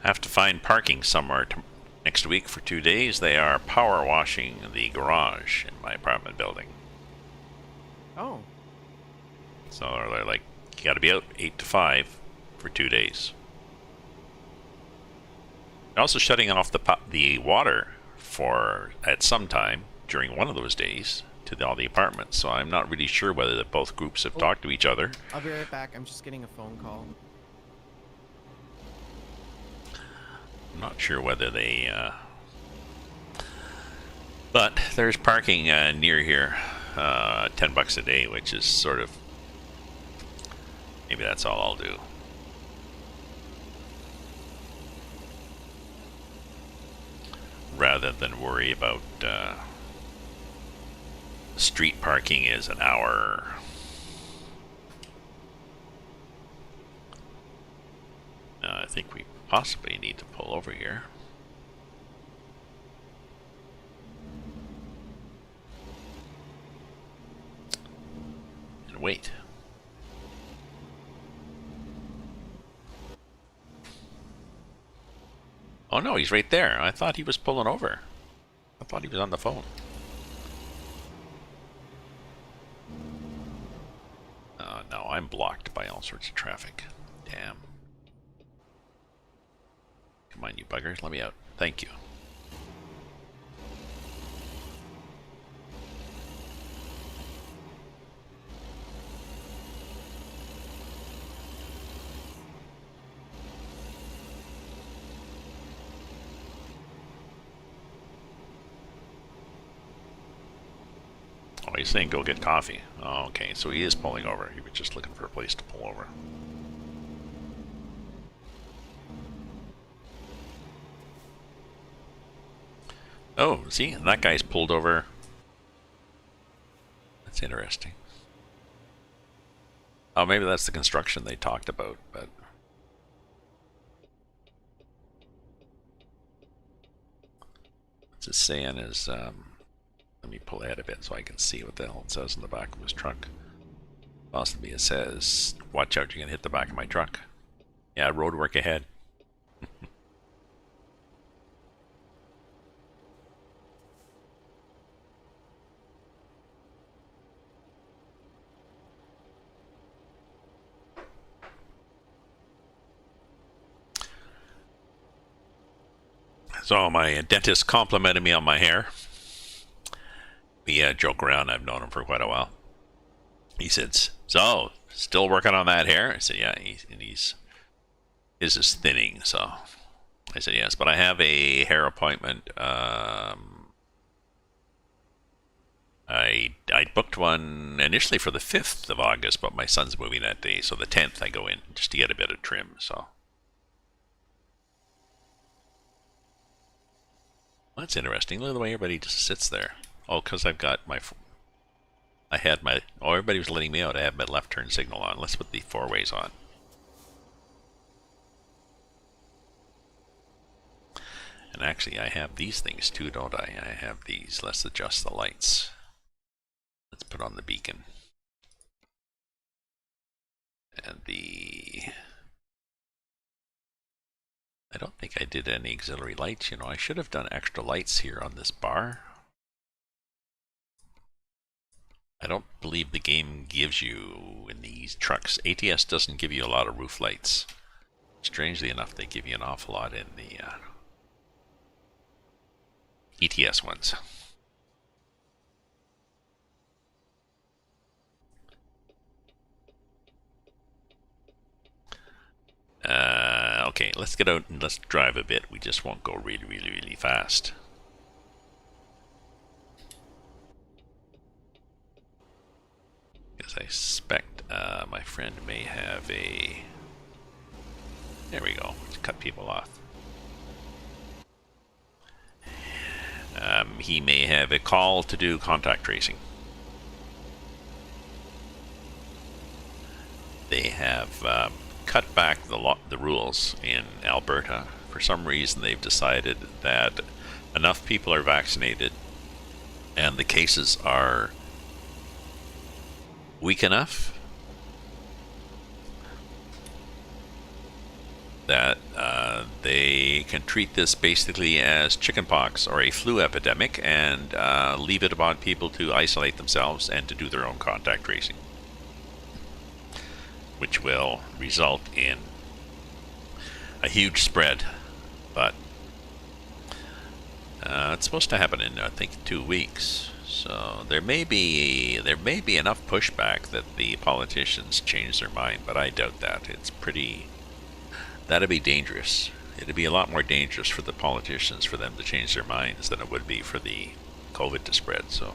I have to find parking somewhere next week for 2 days. They are power washing the garage in my apartment building. Oh. So they're like, you got to be out 8 to 5 for 2 days. They're also shutting off the water at some time during one of those days to all the apartments. So I'm not really sure whether both groups have talked to each other. I'll be right back. I'm just getting a phone call. I'm not sure whether they... But there's parking near here, $10 a day, which is sort of... Maybe that's all I'll do. Rather than worry about street parking is an hour. I think we possibly need to pull over here. And wait. Oh no, he's right there. I thought he was pulling over. I thought he was on the phone. No, I'm blocked by all sorts of traffic. Damn. Come on, you buggers, let me out. Thank you. Oh, he's saying go get coffee. Oh, okay, so he is pulling over. He was just looking for a place to pull over. Oh, see, that guy's pulled over. That's interesting. Oh, maybe that's the construction they talked about, but... What's it saying is, let me pull ahead a bit so I can see what the hell it says in the back of his truck. Possibly it says, watch out, you're gonna hit the back of my truck. Yeah, road work ahead. So my dentist complimented me on my hair. We joke around. I've known him for quite a while. He said, "So, still working on that hair?" I said, "Yeah." His is thinning. So I said, "Yes," but I have a hair appointment. I booked one initially for the 5th of August, but my son's moving that day, so the 10th I go in just to get a bit of trim. So. Well, that's interesting. Look at the way everybody just sits there. Oh, because I've got my... Oh, everybody was letting me out. I have my left turn signal on. Let's put the 4-ways on. And actually, I have these things too, don't I? I have these. Let's adjust the lights. Let's put on the beacon. And I don't think I did any auxiliary lights. You know, I should have done extra lights here on this bar. I don't believe the game gives you in these trucks. ATS doesn't give you a lot of roof lights. Strangely enough, they give you an awful lot in the ATS ones. Okay, let's get out and let's drive a bit. We just won't go really, really, really fast. Because I suspect my friend may have a... There we go. Let's cut people off. He may have a call to do contact tracing. They have cut back the rules in Alberta. For some reason, they've decided that enough people are vaccinated and the cases are weak enough that they can treat this basically as chickenpox or a flu epidemic and leave it upon people to isolate themselves and to do their own contact tracing, which will result in a huge spread. But it's supposed to happen in, I think, 2 weeks. So there may be enough pushback that the politicians change their mind, but I doubt that. It's pretty... That'd be dangerous. It'd be a lot more dangerous for the politicians for them to change their minds than it would be for the COVID to spread. So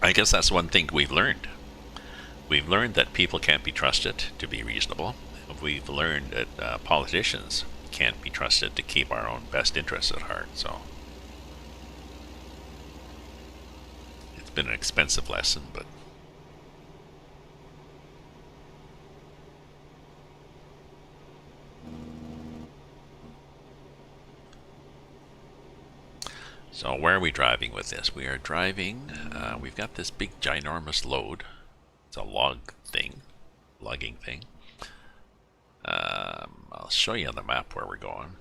I guess that's one thing we've learned. We've learned that people can't be trusted to be reasonable. We've learned that politicians can't be trusted to keep our own best interests at heart. So it's been an expensive lesson, but so where are we driving with this? We are driving, we've got this big ginormous load. It's a logging thing. I'll show you on the map where we're going.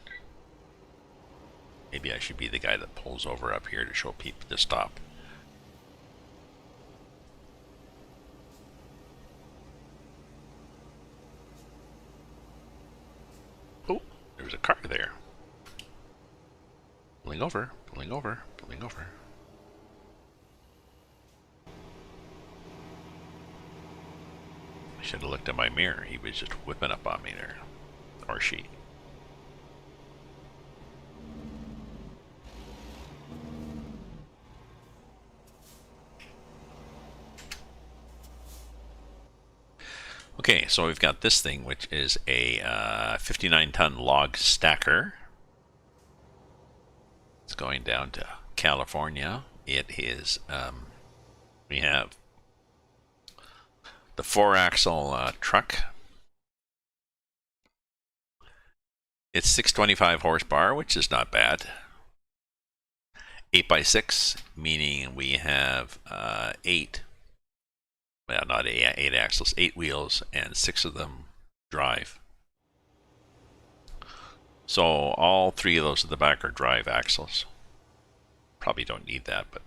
Maybe I should be the guy that pulls over up here to show people to stop. Oh, there's a car there. Pulling over, pulling over, pulling over. I should have looked at my mirror. He was just whipping up on me there. Or she. Okay, so we've got this thing, which is a 59-ton log stacker. It's going down to California. It is, we have the 4-axle truck. It's 625 horsepower, which is not bad. 8x6, meaning we have 8, well, not 8 axles, 8 wheels, and 6 of them drive. So all 3 of those at the back are drive axles. Probably don't need that, but...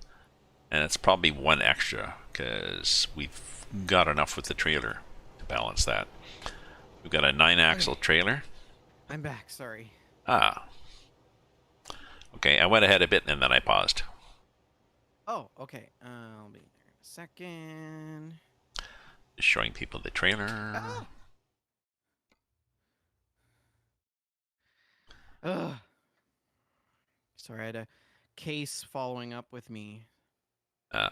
And it's probably 1 extra, because we've got enough with the trailer to balance that. We've got a 9-axle trailer. I'm back, sorry. Ah. Okay, I went ahead a bit and then I paused. Oh, okay. I'll be there in a second. Just showing people the trailer. Ah! Ugh. Sorry, I had a case following up with me. Their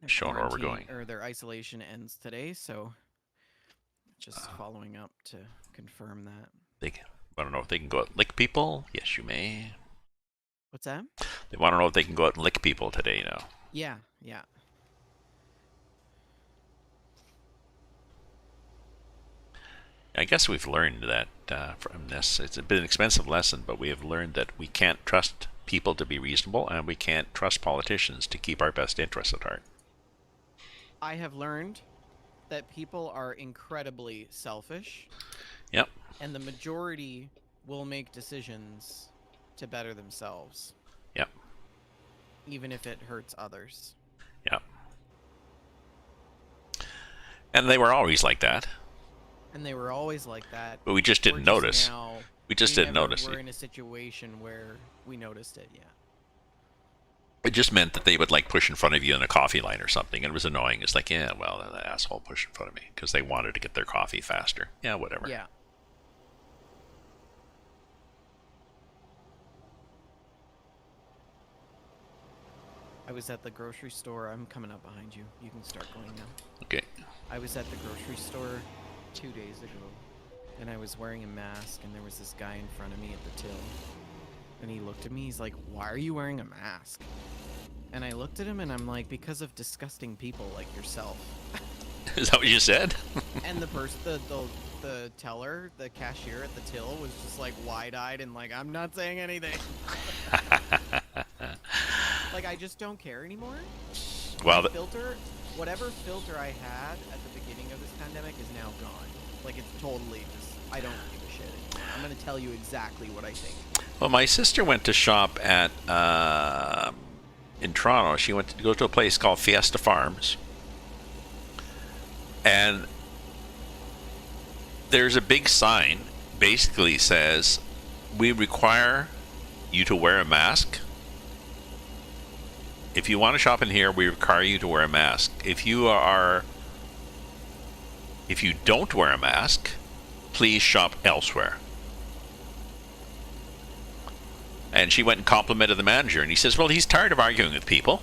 showing where we're going. Or their isolation ends today, so just following up to confirm that. They want to know if they can go out and lick people? Yes, you may. What's that? They want to know if they can go out and lick people today now. Yeah, yeah. I guess we've learned that from this. It's been an expensive lesson, but we have learned that we can't trust people to be reasonable, and we can't trust politicians to keep our best interests at heart. I have learned that people are incredibly selfish. Yep. And the majority will make decisions to better themselves. Yep. Even if it hurts others. Yep. And they were always like that. And they were always like that. But we just We're didn't just notice. now. We just We didn't never notice. were in a situation where we noticed it. Yeah. It just meant that they would like push in front of you in a coffee line or something. And it was annoying. It's like, yeah, well, that asshole pushed in front of me because they wanted to get their coffee faster. Yeah, whatever. Yeah. I was at the grocery store. I'm coming up behind you. You can start going now. Okay. I was at the grocery store 2 days ago, and I was wearing a mask, and there was this guy in front of me at the till. And he looked at me, he's like, "Why are you wearing a mask?" And I looked at him, and I'm like, "Because of disgusting people like yourself." Is that what you said? And the teller, the cashier at the till, was just like wide-eyed and like, "I'm not saying anything." Like, I just don't care anymore. Well, Whatever filter I had at the beginning of this pandemic is now gone. Like, it's totally just, I don't give a shit anymore. I'm gonna tell you exactly what I think. well, my sister went to shop at in Toronto. She went to go to a place called Fiesta Farms, and there's a big sign. Basically says, "We require you to wear a mask. If you want to shop in here, we require you to wear a mask. If you don't wear a mask, please shop elsewhere." And she went and complimented the manager, and he says, well, he's tired of arguing with people.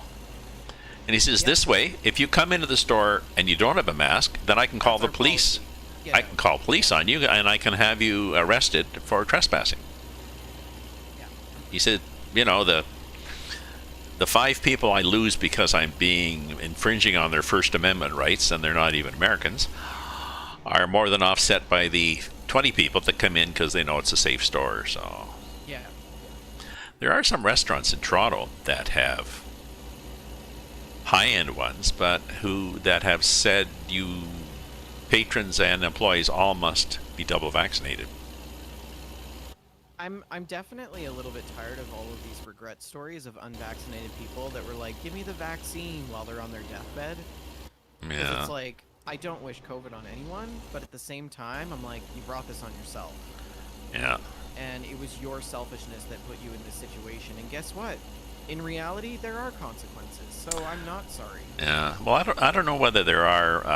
And he says, this way, if you come into the store and you don't have a mask, then I can call the That's our police. policy. Yeah. I can call police on you, and I can have you arrested for trespassing. Yeah. He said, the 5 people I lose because I'm being infringing on their First Amendment rights, and they're not even Americans, are more than offset by the 20 people that come in because they know it's a safe store. So Yeah. there are some restaurants in Toronto that have high-end ones, but that have said you patrons and employees all must be double vaccinated. I'm definitely a little bit tired of all of these regret stories of unvaccinated people that were like, "Give me the vaccine," while they're on their deathbed. 'Cause Yeah. it's like, I don't wish COVID on anyone, but at the same time, I'm like, you brought this on yourself. Yeah. And it was your selfishness that put you in this situation. And guess what? In reality, there are consequences. So I'm not sorry. Yeah. Well, I don't know whether there are.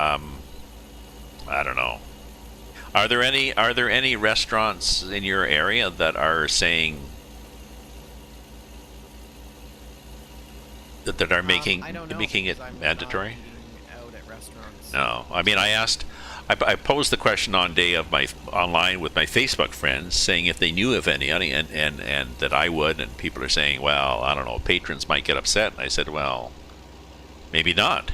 I don't know. Are there any restaurants in your area that are saying that are making I don't know, making it because I'm mandatory? not eating out at restaurants. No. I mean, I posed the question online with my Facebook friends, saying if they knew of any, and that I would, and people are saying, well, I don't know, patrons might get upset. And I said, well, maybe not.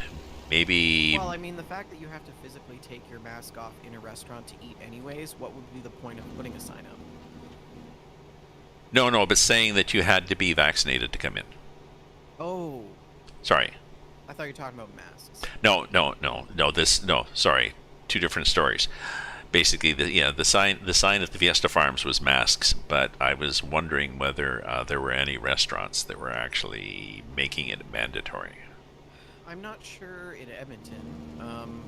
Maybe. Well, I mean, the fact that you have to physically take your mask off in a restaurant to eat anyways, what would be the point of putting a sign up? No, but saying that you had to be vaccinated to come in. Oh, Sorry. I thought you were talking about masks. No. Sorry, 2 different stories. Basically, the sign at the Fiesta Farms was masks, but I was wondering whether there were any restaurants that were actually making it mandatory. I'm not sure in Edmonton,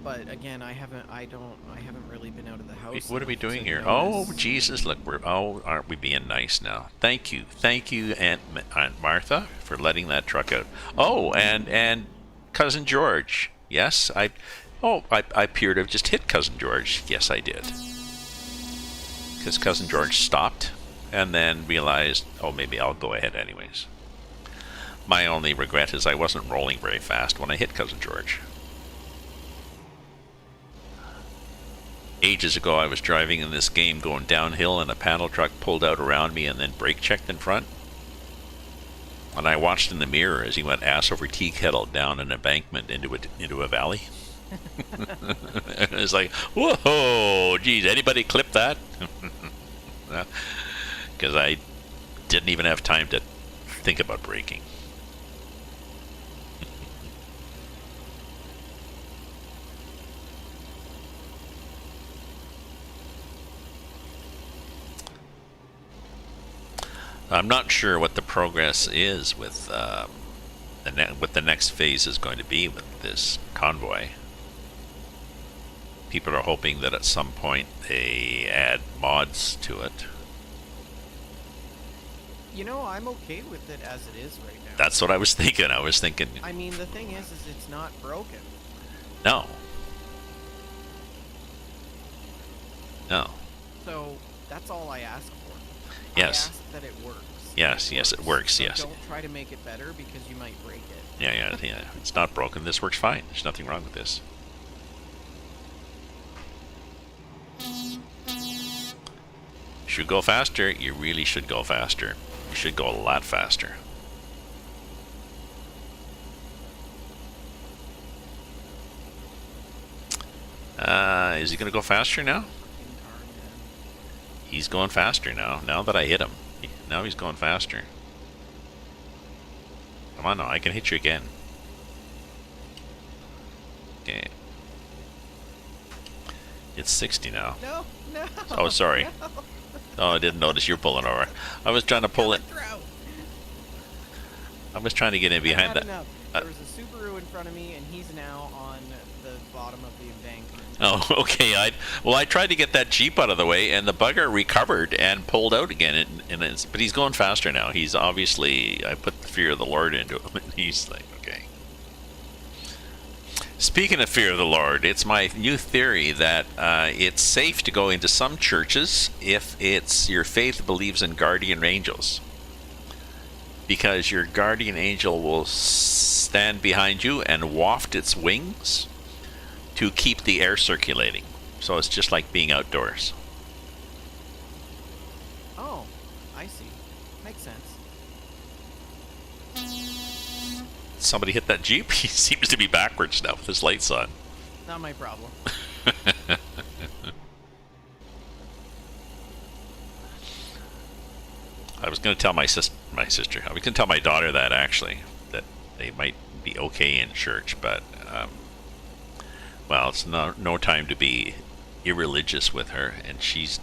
but again, I haven't really been out of the house. What are we enough to doing here? notice. Oh, Jesus! Look, aren't we being nice now? Thank you, Aunt Martha, for letting that truck out. Oh, and Cousin George. Yes, I appear to have just hit Cousin George. Yes, I did. Because Cousin George stopped and then realized, oh, maybe I'll go ahead anyways. My only regret is I wasn't rolling very fast when I hit Cousin George. Ages ago, I was driving in this game going downhill, and a panel truck pulled out around me and then brake checked in front. And I watched in the mirror as he went ass over tea kettle down an embankment into a valley. It was like, whoa, geez, anybody clip that? Because I didn't even have time to think about braking. I'm not sure what the progress is with what the next phase is going to be with this convoy. people are hoping that at some point they add mods to it. You know, I'm okay with it as it is right now. That's what I was thinking. I was thinking, I mean, the thing is it's not broken. no. No. So that's all I ask for. Yes. I ask that it works. Yes, yes, it works, So yes. don't try to make it better because you might break it. Yeah. It's not broken. This works fine. There's nothing wrong with this. Should go faster. You really should go faster. You should go a lot faster. Is he going to go faster now? Fucking car, man. He's going faster now. Now that I hit him. Now he's going faster. Come on now, I can hit you again. Okay. It's 60 now. No. Oh, sorry. No. Oh, I didn't notice you're pulling over. I was trying to pull it. I was trying to get in behind that. Enough. There was a Subaru in front of me, and he's now on the bottom of the embankment. Oh, okay. I tried to get that Jeep out of the way, and the bugger recovered and pulled out again. But he's going faster now. He's obviously, I put the fear of the Lord into him, and he's like, okay. Speaking of fear of the Lord, it's my new theory that it's safe to go into some churches if your faith believes in guardian angels. Because your guardian angel will stand behind you and waft its wings to keep the air circulating. So it's just like being outdoors. Oh, I see. Makes sense. Somebody hit that Jeep? He seems to be backwards now with his lights on. Not my problem. I was going to tell my sister. I was going to tell my daughter that actually, that they might be okay in church, but well, it's no time to be irreligious with her, and she's.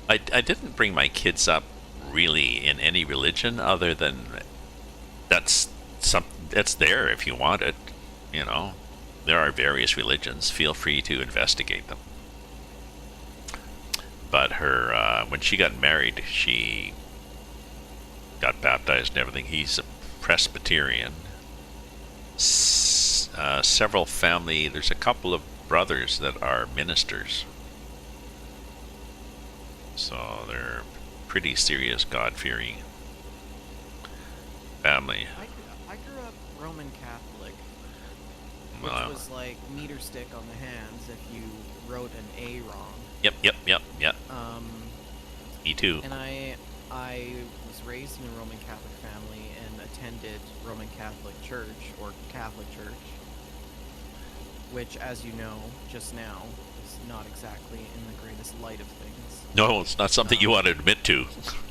I didn't bring my kids up really in any religion other than that's there if you want it. You know, there are various religions. Feel free to investigate them. But her, when she got married, she got baptized and everything. He's a Presbyterian. Several family, there's a couple of brothers that are ministers. So they're pretty serious, God-fearing family. I grew up Roman Catholic, which Well, was like meter stick on the hands if you wrote an A wrong. Yep. Me too. And I was raised in a Roman Catholic family and attended Roman Catholic Church, or Catholic Church, which, as you know, just now, is not exactly in the greatest light of things. No, it's not something you want to admit to.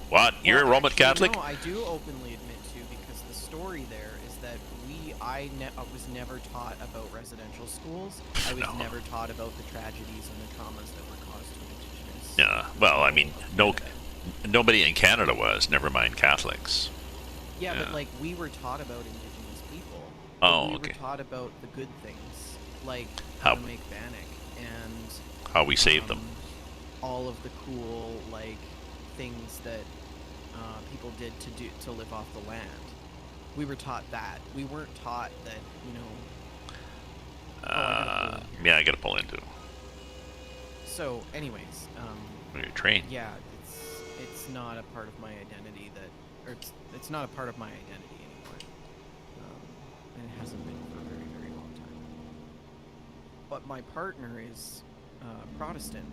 What? You're a Well, Roman actually, Catholic? No, I do openly admit to, because the story there is that I was never taught about residential schools. I was No. never taught about the tragedies and the traumas that were caused to Indigenous. Yeah. Well, I mean, Canada. nobody in Canada was. Never mind Catholics. Yeah, Yeah. but like we were taught about Indigenous people. Oh, we okay. were taught about the good things, like How- how to make bannock and How we saved them. all of the cool like things that people did to live off the land. We were taught that. We weren't taught that, you know. I gotta pull in here. Yeah, I gotta pull into it. So, anyways, You're trained. yeah, it's not a part of my identity or it's not a part of my identity anymore, and it hasn't been for a very, very long time. But my partner is Protestant.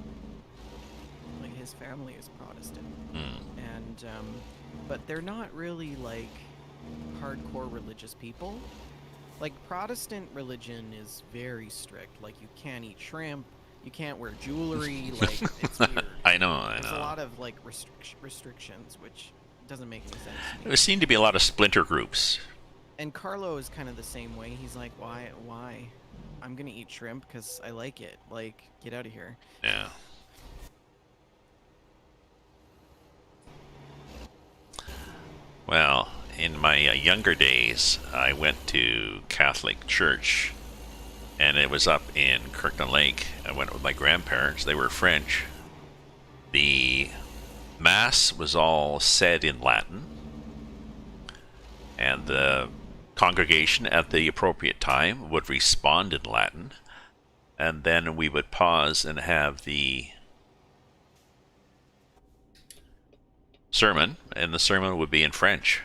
Like his family is Protestant, and but they're not really like hardcore religious people. Like Protestant religion is very strict. Like you can't eat shrimp, you can't wear jewelry. Like it's weird. I know. There's a lot of like restrictions, which doesn't make any sense to me. There seem to be a lot of splinter groups. And Carlo is kind of the same way. He's like, why? I'm gonna eat shrimp because I like it. Like, get out of here. Yeah. Well, in my younger days, I went to Catholic church and it was up in Kirkland Lake. I went with my grandparents. They were French. The Mass was all said in Latin, and the congregation at the appropriate time would respond in Latin, and then we would pause and have the sermon, and the sermon would be in French.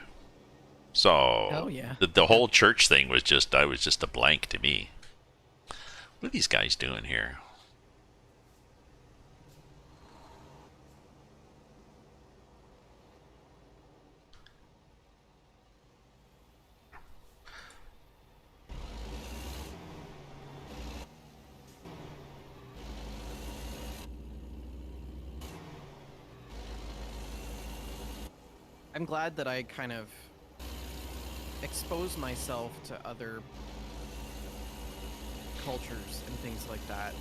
So Oh yeah. the whole church thing was just, I was just a blank to me. What are these guys doing here? I'm glad that I kind of exposed myself to other cultures and things like that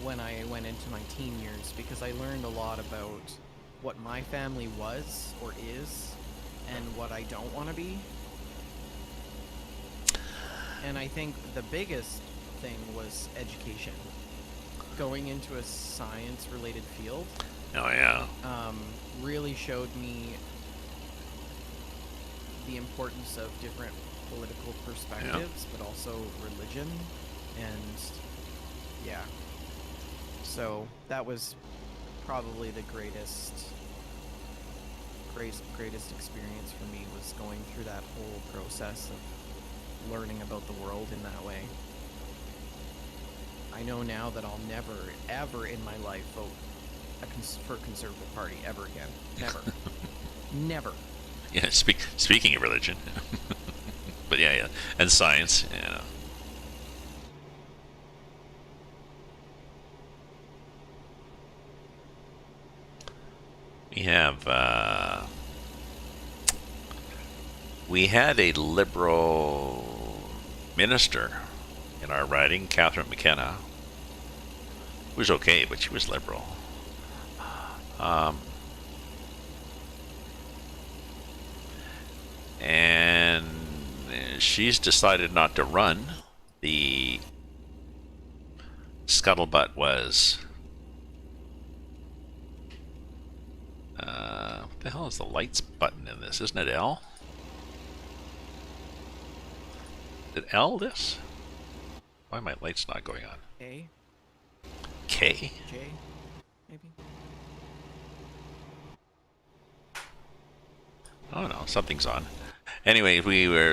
when I went into my teen years, because I learned a lot about what my family was or is and what I don't want to be. And I think the biggest thing was education. Going into a science-related field Oh yeah. really showed me the importance of different political perspectives, but also religion, and yeah. So that was probably the greatest experience for me, was going through that whole process of learning about the world in that way. I know now that I'll never, ever in my life vote for Conservative Party ever again. Never. Never. Yeah, speaking of religion. But yeah, and science, yeah. We had a liberal minister in our riding, Catherine McKenna, who was okay, but she was liberal. And she's decided not to run. The scuttlebutt was, what the hell is the lights button in this? Isn't it L? Did L this? Why are my lights not going on? A, K? J, maybe? Oh no, something's on. Anyway,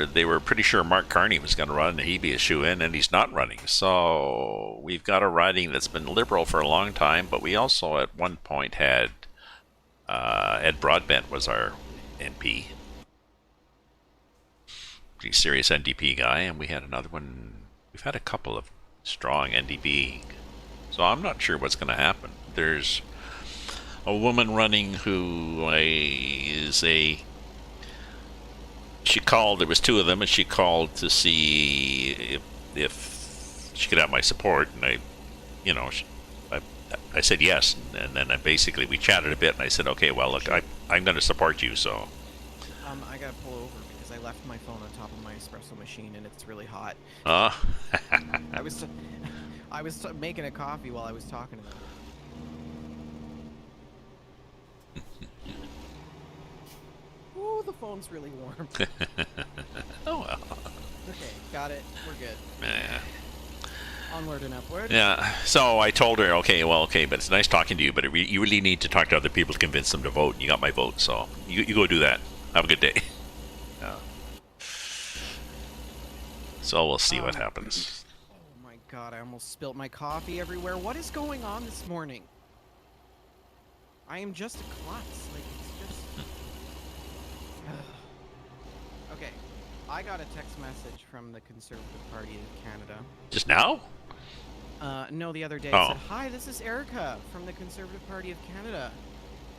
they were pretty sure Mark Carney was going to run and he'd be a shoo-in, and he's not running. So we've got a riding that's been liberal for a long time, but we also at one point had Ed Broadbent was our MP. Pretty serious NDP guy, and we had another one. We've had a couple of strong NDP. So I'm not sure what's going to happen. There's a woman running who is a... She called, there was two of them, and she called to see if she could have my support, and I said yes, and then we chatted a bit, and I said, okay, well, look, I'm going to support you, so... I gotta pull over because I left my phone on top of my espresso machine and it's really hot. I was making a coffee while I was talking to them. Ooh, the phone's really warm. Oh, well. Okay, got it. We're good. Yeah. Onward and upward. Yeah, so I told her, okay, but it's nice talking to you, but you really need to talk to other people to convince them to vote, and you got my vote, so you go do that. Have a good day. Yeah. So we'll see what happens. Oh my god, I almost spilt my coffee everywhere. What is going on this morning? I am just a klutz. Like, it's just... Okay, I got a text message from the Conservative Party of Canada. Just now? No, the other day. Oh. It said, hi, this is Erica from the Conservative Party of Canada.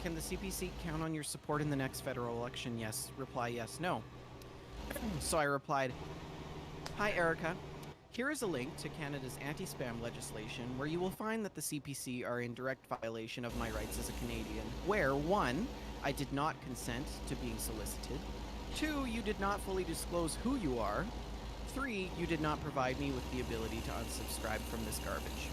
Can the CPC count on your support in the next federal election? Yes. Reply yes, no. So I replied, hi, Erica. Here is a link to Canada's anti-spam legislation where you will find that the CPC are in direct violation of my rights as a Canadian, where 1, I did not consent to being solicited, 2, you did not fully disclose who you are, 3, you did not provide me with the ability to unsubscribe from this garbage.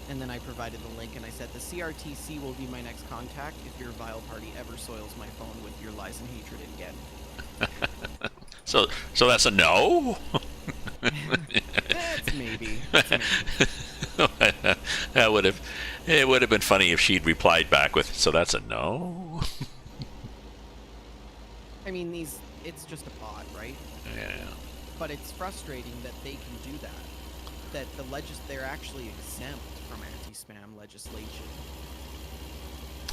And then I provided the link and I said, the CRTC will be my next contact if your vile party ever soils my phone with your lies and hatred again. So that's a no? That's maybe. That's maybe. It would have been funny if she'd replied back with, so that's a no? I mean, it's just a bot, right? Yeah. But it's frustrating that they can do that. That they're actually exempt from anti-spam legislation.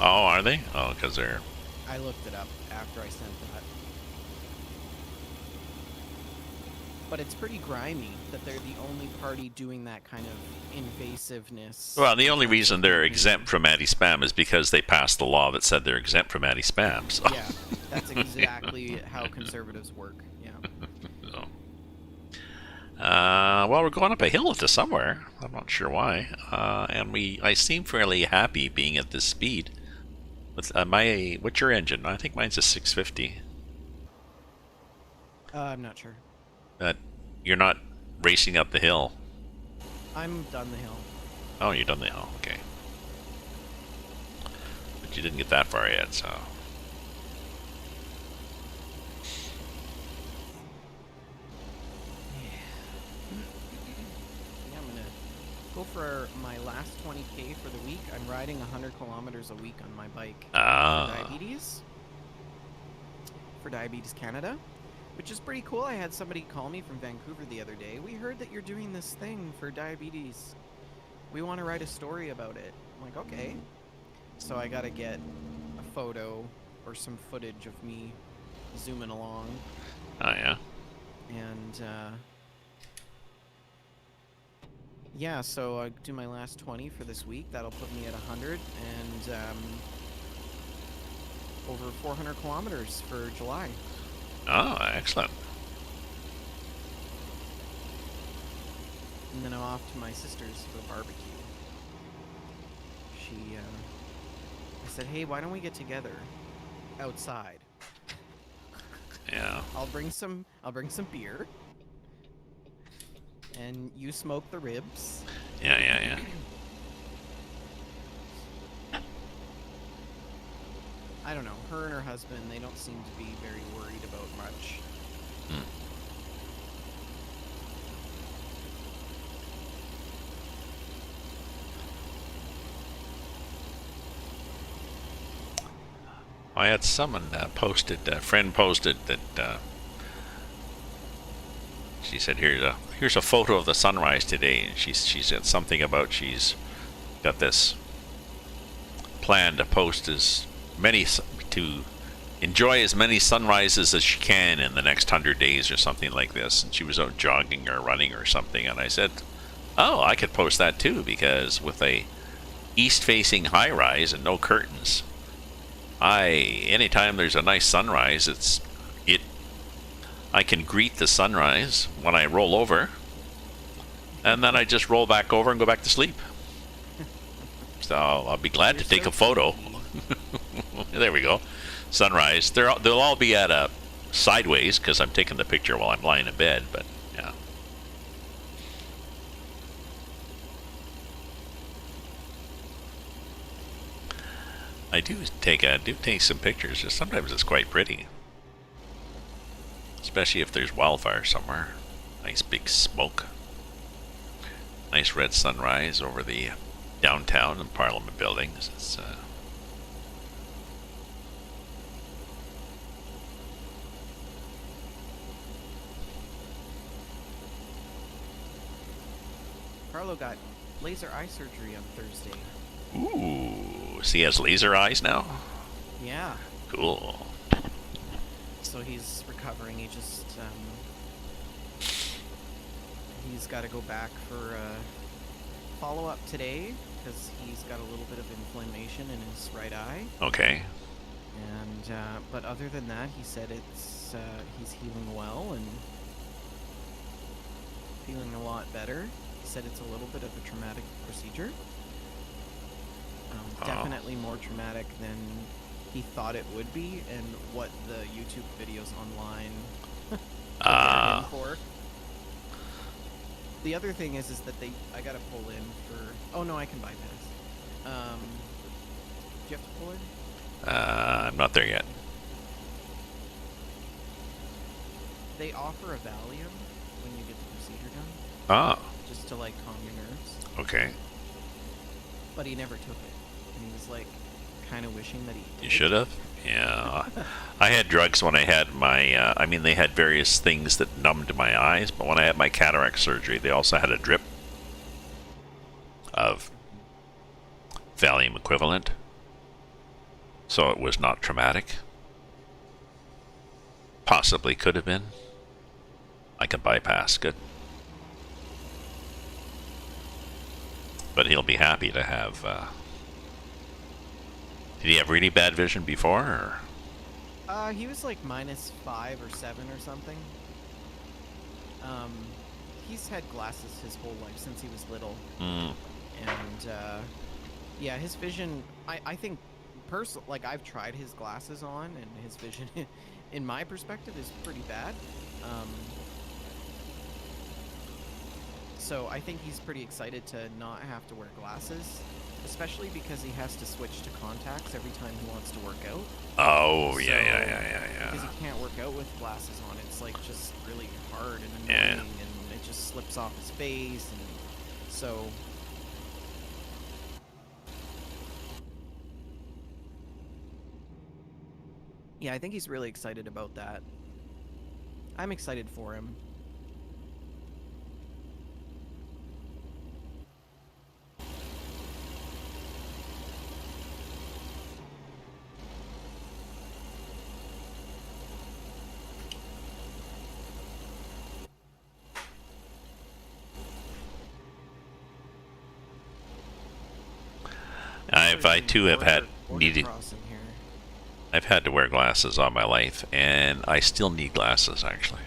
Oh, are they? Oh, because they're... I looked it up after I sent that. But it's pretty grimy that they're the only party doing that kind of invasiveness. Well, the only reason they're exempt from anti-spam is because they passed the law that said they're exempt from anti-spam. So. Yeah, that's exactly how conservatives work. Yeah. So. Well, we're going up a hill to somewhere. I'm not sure why. And I seem fairly happy being at this speed. With what's your engine? I think mine's a 650. I'm not sure. You're not racing up the hill. I'm done the hill. Oh, you're done the hill. Okay. But you didn't get that far yet, so... I'm gonna go for my last 20K for the week. I'm riding 100 kilometers a week on my bike. For Diabetes Canada, which is pretty cool. I had somebody call me from Vancouver the other day. We heard that you're doing this thing for diabetes. We want to write a story about it. I'm like, okay. So I gotta get a photo or some footage of me zooming along. Oh, yeah? And, yeah, so I do my last 20 for this week. That'll put me at 100 and over 400 kilometers for July. Oh, excellent. And then I'm off to my sister's for barbecue. I said, hey, why don't we get together outside? Yeah. I'll bring some beer. And you smoke the ribs. Yeah. I don't know. Her and her husband, they don't seem to be very worried about much. I had someone a friend posted that she said, here's a photo of the sunrise today, and she said something about she's got this plan to post to enjoy as many sunrises as she can in the next 100 days or something like this. And she was out jogging or running or something, and I said, oh, I could post that too, because with a east-facing high-rise and no curtains, anytime there's a nice sunrise, I can greet the sunrise when I roll over, and then I just roll back over and go back to sleep. So I'll be glad to take a photo. There we go. Sunrise. They'll all be at a sideways because I'm taking the picture while I'm lying in bed, but yeah. I do take some pictures. Sometimes it's quite pretty. Especially if there's wildfire somewhere. Nice big smoke. Nice red sunrise over the downtown and Parliament buildings. It's Carlo got laser eye surgery on Thursday. Ooh, so he has laser eyes now? Yeah. Cool. So he's recovering. He's got to go back for follow-up today because he's got a little bit of inflammation in his right eye. Okay. And but other than that, he said he's healing well and feeling a lot better. He said it's a little bit of a traumatic procedure. Definitely more traumatic than he thought it would be, and what the YouTube videos online before. The other thing is that I gotta pull in for. Oh no, I can bypass. Do you have to pull in? I'm not there yet. They offer a Valium when you get the procedure done, Ah, just to like calm your nerves. okay. But he never took it, and he was like, kind of wishing that he did. You should have. Yeah. I had drugs when I had my, I mean, they had various things that numbed my eyes, but when I had my cataract surgery, they also had a drip of Valium equivalent. So it was not traumatic. Possibly could have been. I can bypass. Good. But he'll be happy to have, did he have really bad vision before, or? He was like -5 or 7 or something. He's had glasses his whole life since he was little. Mm. And, yeah, his vision, I think, like, I've tried his glasses on, and his vision, in my perspective, is pretty bad. So I think he's pretty excited to not have to wear glasses, especially because he has to switch to contacts every time he wants to work out. Oh, So, yeah. Because he can't work out with glasses on. It's like just really hard and annoying, and it just slips off his face, and so. Yeah, I think he's really excited about that. I'm excited for him. I too have had needed. Crossing here. I've had to wear glasses all my life, and I still need glasses, actually.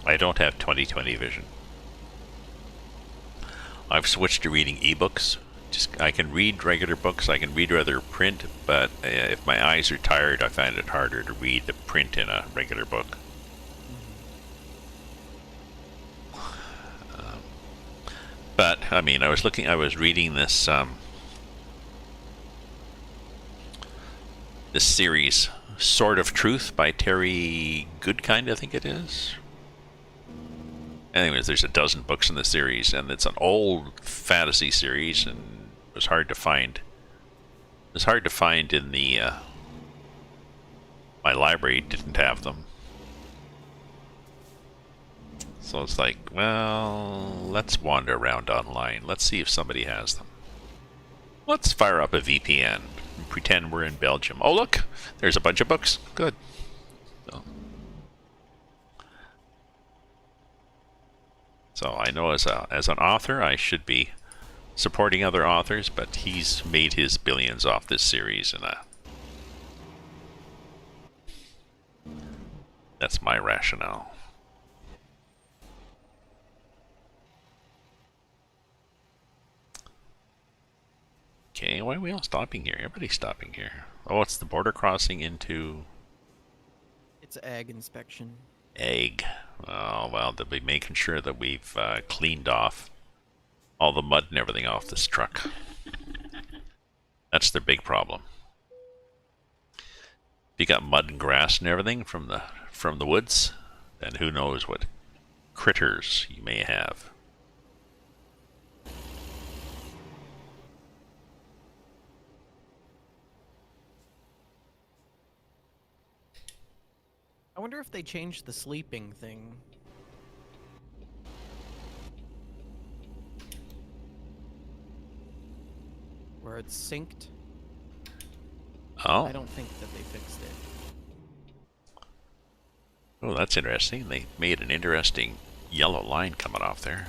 I don't have 20/20 vision. I've switched to reading ebooks. I can read regular books, I can read other print, but if my eyes are tired, I find it harder to read the print in a regular book. But, I mean, I was reading this, this series, Sword of Truth by Terry Goodkind, I think it is. Anyways, there's a dozen books in the series, and it's an old fantasy series, and it was hard to find. It was hard to find in the, my library didn't have them. So it's like, well, let's wander around online. Let's see if somebody has them. Let's fire up a VPN and pretend we're in Belgium. Oh, look, there's a bunch of books. Good. So I know as an author, I should be supporting other authors, but he's made his billions off this series, and that's my rationale. Okay, why are we all stopping here? Everybody's stopping here. Oh, it's the border crossing into... It's ag inspection. Egg. Oh, well, they'll be making sure that we've cleaned off all the mud and everything off this truck. That's their big problem. If you got mud and grass and everything from the woods, then who knows what critters you may have. I wonder if they changed the sleeping thing. Where it's synced. Oh. I don't think that they fixed it. Oh, that's interesting. They made an interesting yellow line coming off there.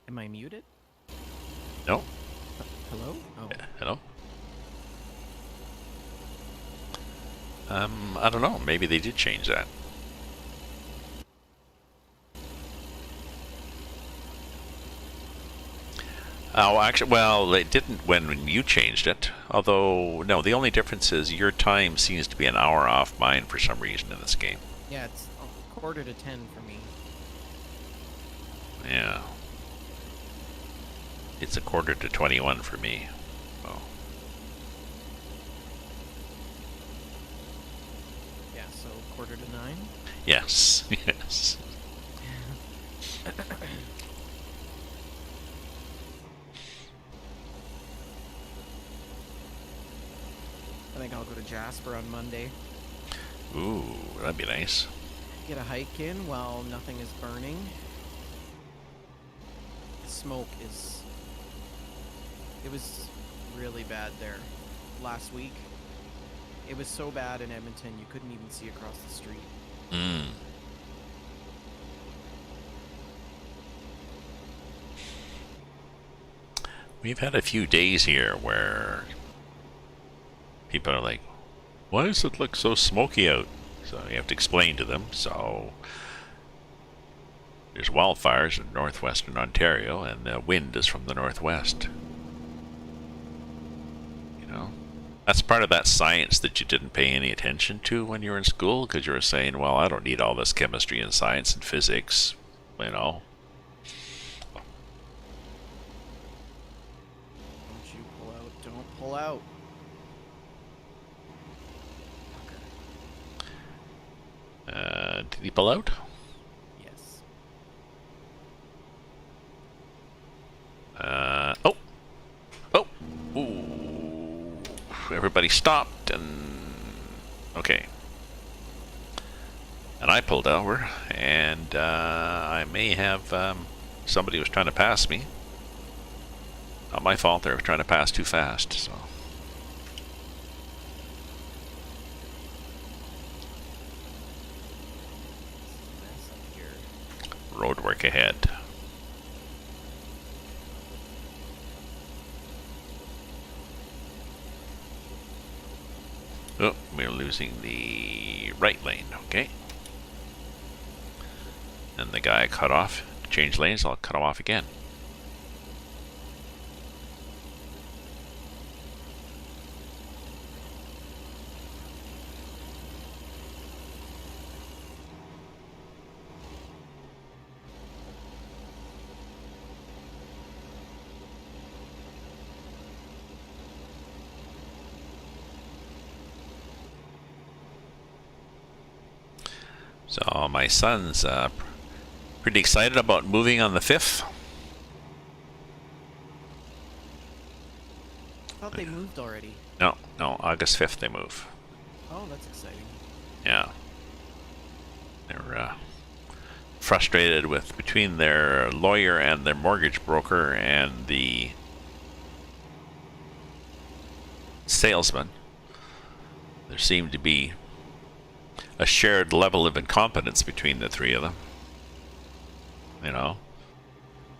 Am I muted? No. Hello? Oh. Hello? I don't know. Maybe they did change that. Oh, actually, well, they didn't when you changed it. Although, no, the only difference is your time seems to be an hour off mine for some reason in this game. Yeah, it's quarter to 10 for me. Yeah. It's a quarter to 21 for me. Oh. Yeah, so quarter to 9. Yes, yes. I think I'll go to Jasper on Monday. Ooh, that'd be nice. Get a hike in while nothing is burning. The smoke is... It was really bad there last week. It was so bad in Edmonton you couldn't even see across the street. Mm. We've had a few days here where people are like, why does it look so smoky out? So you have to explain to them. So there's wildfires in northwestern Ontario, and the wind is from the northwest. You know, that's part of that science that you didn't pay any attention to when you were in school, because you were saying, well, I don't need all this chemistry and science and physics, you know. Don't you pull out. Don't pull out. Did he pull out? Yes. Oh! Oh! Ooh. Everybody stopped and... Okay. And I pulled over, and I may have... somebody was trying to pass me. Not my fault, they were trying to pass too fast, so... Mess up here. Road work ahead. Oh, we're losing the right lane, okay. And the guy cut off. Change lanes, I'll cut him off again. So my son's pretty excited about moving on the 5th. I thought they moved already. No, August 5th they move. Oh, that's exciting. Yeah. They're frustrated with between their lawyer and their mortgage broker and the salesman. There seemed to be a shared level of incompetence between the three of them. You know,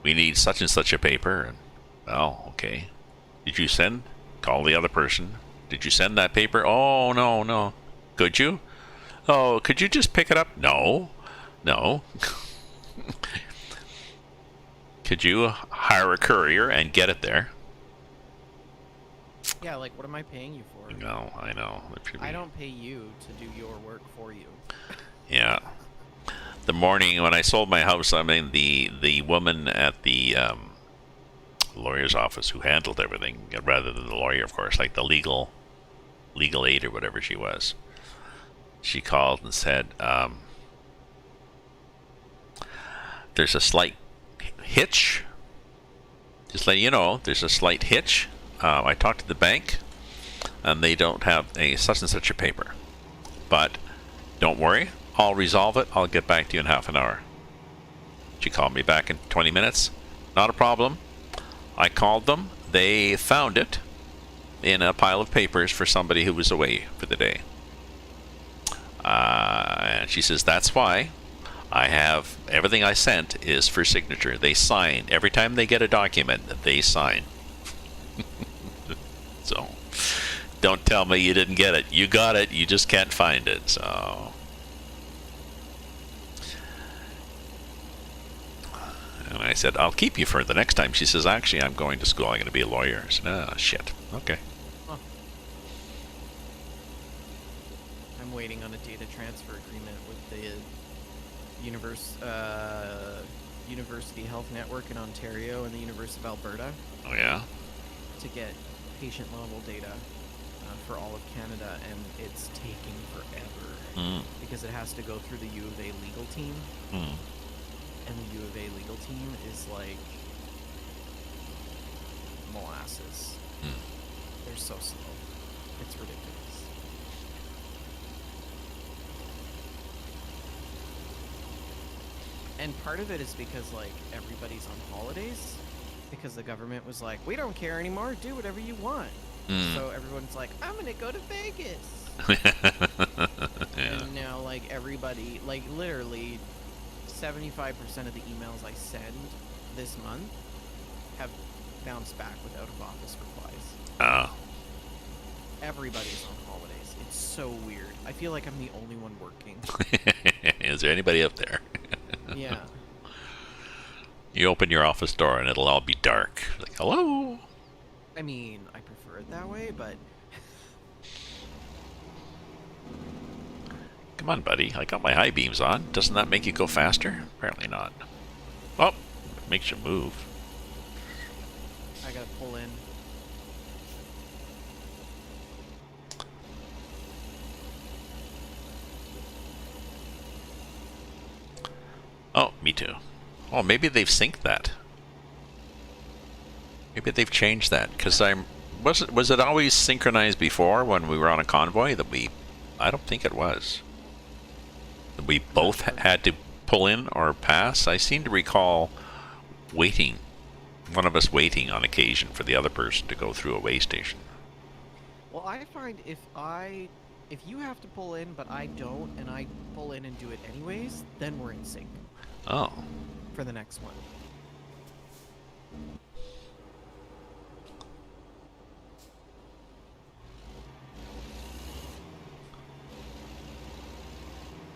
we need such and such a paper, and well, okay. Did you send? Call the other person. Did you send that paper? Oh, no. Could you? Oh, could you just pick it up? No. Could you hire a courier and get it there? Yeah, like, what am I paying you for? No, I know. I don't pay you to do your work for you. Yeah. The morning when I sold my house, I mean, the woman at the lawyer's office who handled everything, rather than the lawyer, of course, like the legal aid or whatever she was, she called and said, there's a slight hitch. Just let you know, there's a slight hitch. I talked to the bank, and they don't have a such and such a paper. But don't worry, I'll resolve it. I'll get back to you in half an hour. She called me back in 20 minutes. Not a problem. I called them. They found it in a pile of papers for somebody who was away for the day. And she says, that's why I have everything I sent is for signature. They sign. Every time they get a document, they sign. So don't tell me you didn't get it. You got it. You just can't find it. So And I said, I'll keep you for the next time. She says, actually, I'm going to school. I'm going to be a lawyer. I said, ah, shit. Okay. Huh. I'm waiting on a data transfer agreement with the University Health Network in Ontario and the University of Alberta Oh, yeah? to get patient level data for all of Canada, and it's taking forever because it has to go through the U of A legal team, and the U of A legal team is like molasses. They're so slow. It's ridiculous. And part of it is because, like, everybody's on holidays, because the government was like, we don't care anymore, do whatever you want. So everyone's like, I'm gonna go to Vegas. Yeah. And now, like, everybody, like, literally 75% of the emails I send this month have bounced back with out-of-office replies. Everybody's on holidays. It's so weird. I feel like I'm the only one working. Is there anybody up there? Yeah. You open your office door and it'll all be dark. Like, hello? I mean, I prefer it that way, but Come on, buddy. I got my high beams on. Doesn't that make you go faster? Apparently not. Oh, it makes you move. I gotta pull in. Oh, me too. Oh, maybe they've synced that. Maybe they've changed that. Because was it always synchronized before when we were on a convoy that I don't think it was. That we both had to pull in or pass. I seem to recall waiting. One of us waiting on occasion for the other person to go through a way station. Well, I find if you have to pull in but I don't, and I pull in and do it anyways, then we're in sync Oh. for the next one.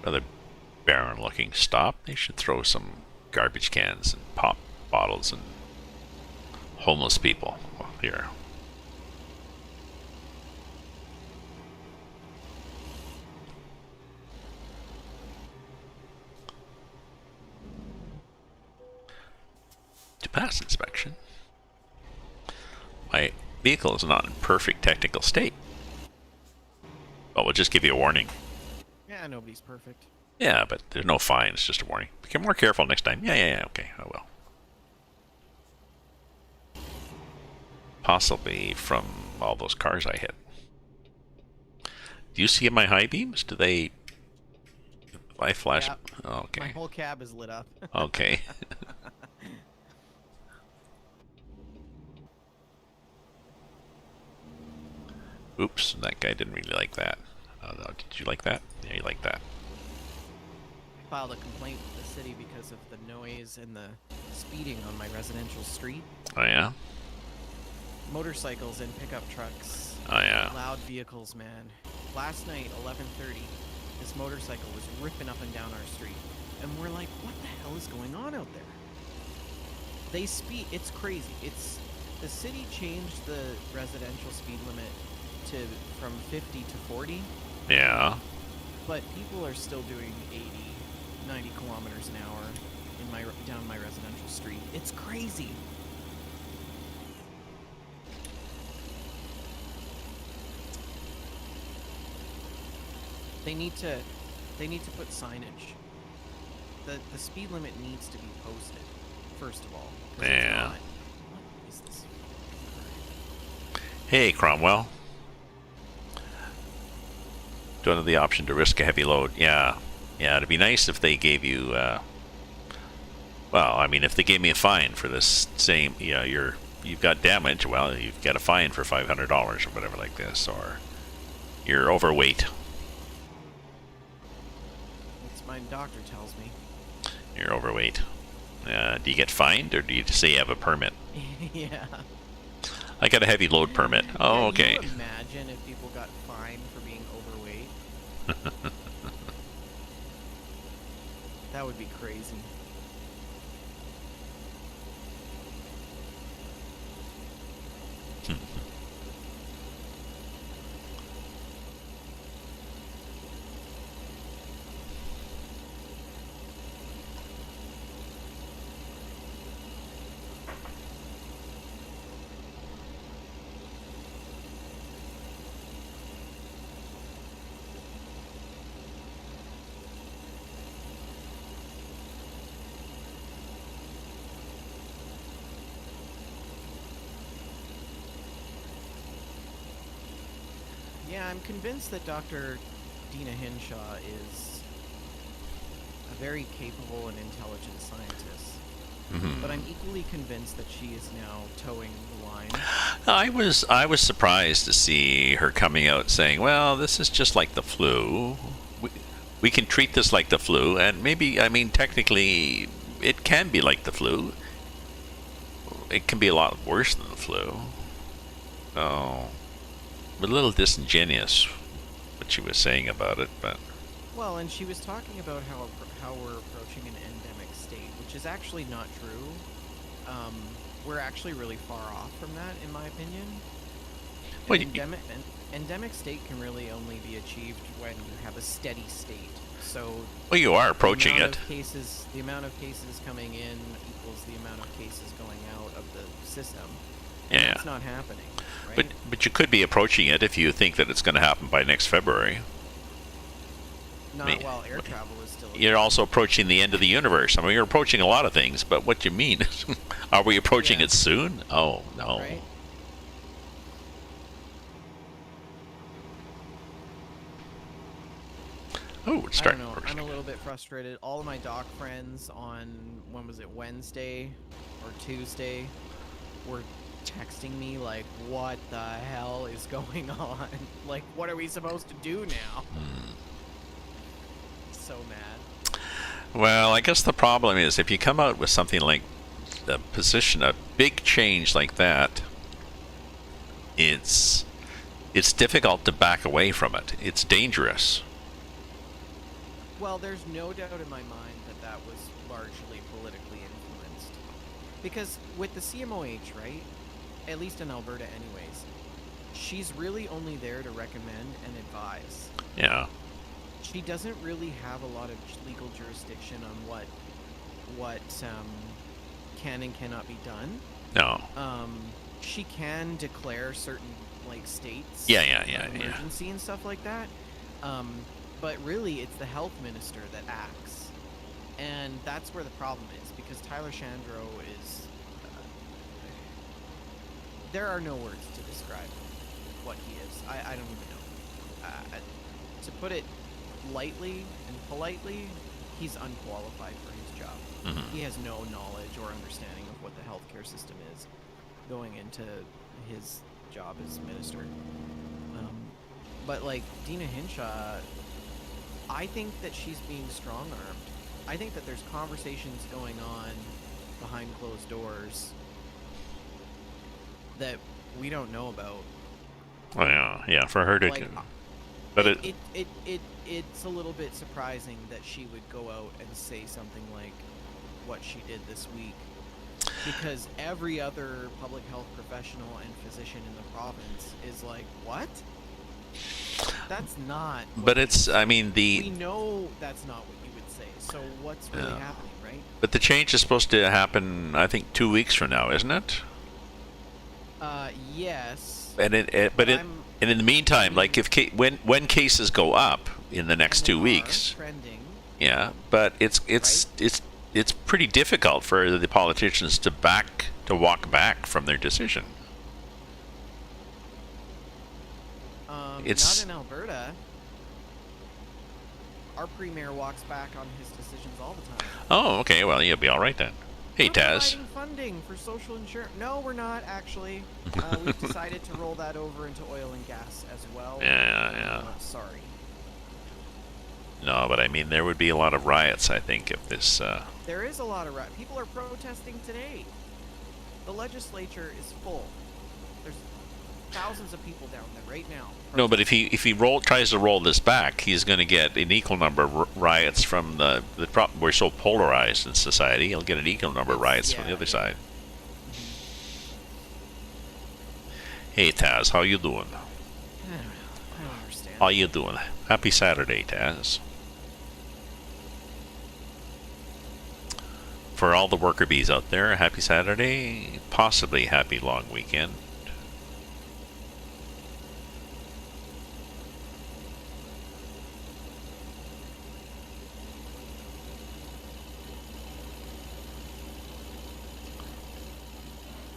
Rather barren looking stop. They should throw some garbage cans and pop bottles and homeless people here. To pass inspection. My vehicle is not in perfect technical state. But we'll just give you a warning. Yeah, nobody's perfect. Yeah, but there's no fine. It's just a warning. Be more careful next time. Yeah. Okay, I will. Possibly from all those cars I hit. Do you see my high beams? Do they... I flash... Yeah. Oh, okay. My whole cab is lit up. Okay. Oops, that guy didn't really like that. Did you like that? Yeah, you like that. Filed a complaint with the city because of the noise and the speeding on my residential street. Oh, yeah? Motorcycles and pickup trucks. Oh, yeah. Loud vehicles, man. Last night, 11:30, this motorcycle was ripping up and down our street. And we're like, what the hell is going on out there? They speed, it's crazy. The city changed the residential speed limit from 50 to 40. Yeah. But people are still doing 80, 90 kilometers an hour down my residential street. It's crazy. They need to put signage. The speed limit needs to be posted, first of all. 'Cause it's Yeah. not. What is this? Hey, Cromwell. Don't have the option to risk a heavy load. Yeah. Yeah, it'd be nice if they gave you, well, I mean, if they gave me a fine for this same, you've got damage, well, you've got a fine for $500 or whatever like this, or you're overweight. It's my doctor tells me. You're overweight. Do you get fined, or do you say you have a permit? Yeah. I got a heavy load permit. Oh, okay. Can you imagine if people got fined for being overweight? That would be crazy. Yeah, I'm convinced that Dr. Dina Hinshaw is a very capable and intelligent scientist. But I'm equally convinced that she is now towing the line. I was surprised to see her coming out saying, "Well, this is just like the flu. We can treat this like the flu, and maybe, I mean, technically, it can be like the flu. It can be a lot worse than the flu." Oh, a little disingenuous what she was saying about it, but Well, and she was talking about how we're approaching an endemic state, which is actually not true. We're actually really far off from that, in my opinion. well, Endemic state can really only be achieved when you have a steady state. So you are the approaching amount it. of cases, the amount of cases coming in equals the amount of cases going out of the system. And Yeah, that's not happening, right? but you could be approaching it if you think that it's going to happen by next February. Not while air travel is still. You're also approaching the end of the universe. I mean, you're approaching a lot of things, but what you mean is, are we approaching Yeah. it soon? Oh, no. Right? Oh, it's I don't starting. know. I'm a little bit frustrated. All of my doc friends on, when was it, Wednesday or Tuesday, were texting me like, what the hell is going on? Like, what are we supposed to do now? So mad. Well, I guess the problem is if you come out with something like a position, a big change like that, it's difficult to back away from it. It's dangerous. Well, there's no doubt in my mind that that was largely politically influenced. Because with the CMOH, right, at least in Alberta anyways, she's really only there to recommend and advise. Yeah. She doesn't really have a lot of legal jurisdiction on what can and cannot be done. No. She can declare certain like states Yeah. of emergency and stuff like that. But really, it's the health minister that acts, and that's where the problem is, because Tyler Shandro is. There are no words to describe what he is. I don't even know. To put it lightly and politely, he's unqualified for his job. He has no knowledge or understanding of what the healthcare system is going into his job as minister. But like Dina Hinshaw, I think that she's being strong-armed. I think that there's conversations going on behind closed doors that we don't know about. Oh, yeah. For her to, Like, but it's a little bit surprising that she would go out and say something like what she did this week, because every other public health professional and physician in the province is like, what? That's not. But it's, I mean, We know that's not what you would say. So what's really happening, right? But the change is supposed to happen, I think, 2 weeks from now, isn't it? Yes. And and in the meantime, like when cases go up in the next 2 weeks, trending. yeah. But it's pretty difficult for the politicians to walk back from their decision. Not in Alberta. Our premier walks back on his decisions all the time. Oh, okay. Well, you'll be all right then. Hey, We're Taz. providing funding for social insurance. No, we're not actually. We've decided to roll that over into oil and gas as well. Yeah. Sorry. No, but I mean, there would be a lot of riots, I think, if this. There is a lot of people are protesting today. The legislature is full. There's thousands of people down there right now. No, but if he tries to roll this back, he's going to get an equal number of riots from the we're so polarized in society. He'll get an equal number of riots from the other side. Hey, Taz, how you doing? I don't understand. How you doing? Happy Saturday, Taz. For all the worker bees out there, happy Saturday, possibly happy long weekend.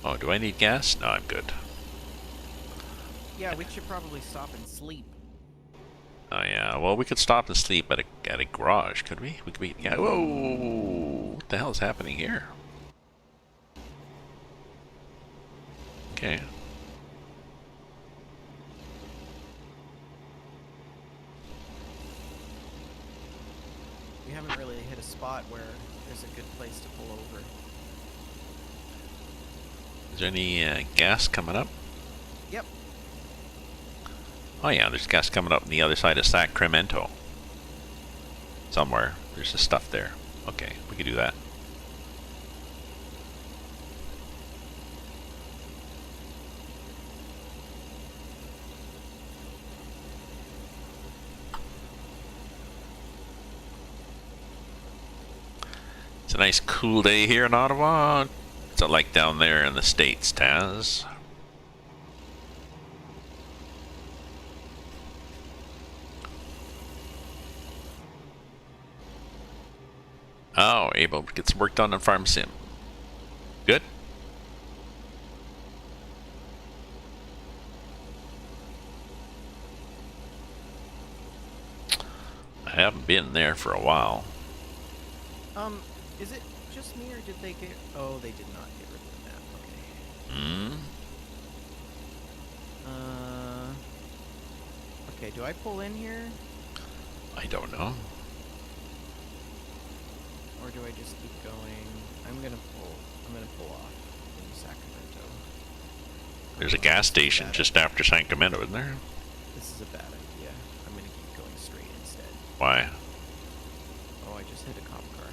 Oh, do I need gas? No, I'm good. Yeah, we should probably stop and sleep. Oh yeah. Well, we could stop and sleep at a garage, could we? We could be. Yeah. Whoa! What the hell is happening here? Okay. We haven't really hit a spot where there's a good place to pull over. Is there any gas coming up? Yep. Oh yeah, there's gas coming up on the other side of Sacramento. Somewhere. There's the stuff there. Okay, we could do that. It's a nice cool day here in Ottawa. What's it like down there in the States, Taz? Oh, able to get some work done on Farm Sim. Good. I haven't been there for a while. Is it just me or did they get... Oh, they did not get rid of the map. Okay. Hmm? Okay, do I pull in here? I don't know. Or do I just keep going? I'm gonna pull off in Sacramento. There's a gas station just after Sacramento, isn't there? This is a bad idea. I'm gonna keep going straight instead. Why? Oh, I just hit a cop car.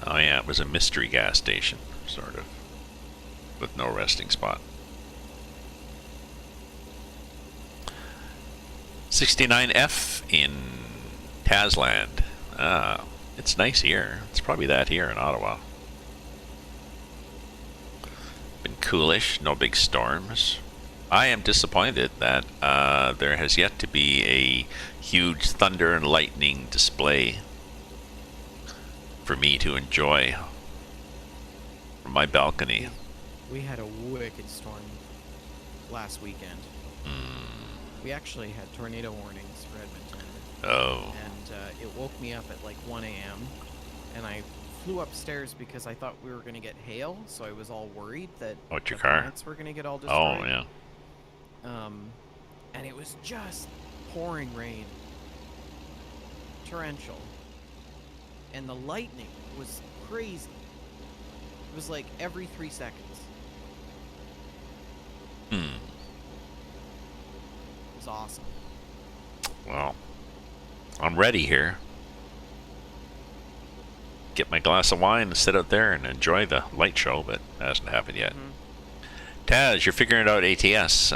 Oh yeah, it was a mystery gas station, sort of, with no resting spot. 69F in Tasland. Ah, it's nice here. It's probably that here in Ottawa. Been coolish, no big storms. I am disappointed that there has yet to be a huge thunder and lightning display for me to enjoy from my balcony. We had a wicked storm last weekend. We actually had tornado warnings for Edmonton. Oh. And it woke me up at like 1 a.m. And I flew upstairs because I thought we were going to get hail, so I was all worried that What's your the car? plants were going to get all destroyed. Oh, yeah. And it was just pouring rain. Torrential. And the lightning was crazy. It was like every 3 seconds. Hmm. It was awesome. Well, I'm ready here. Get my glass of wine and sit out there and enjoy the light show, but that hasn't happened yet. Taz, you're figuring out ATS.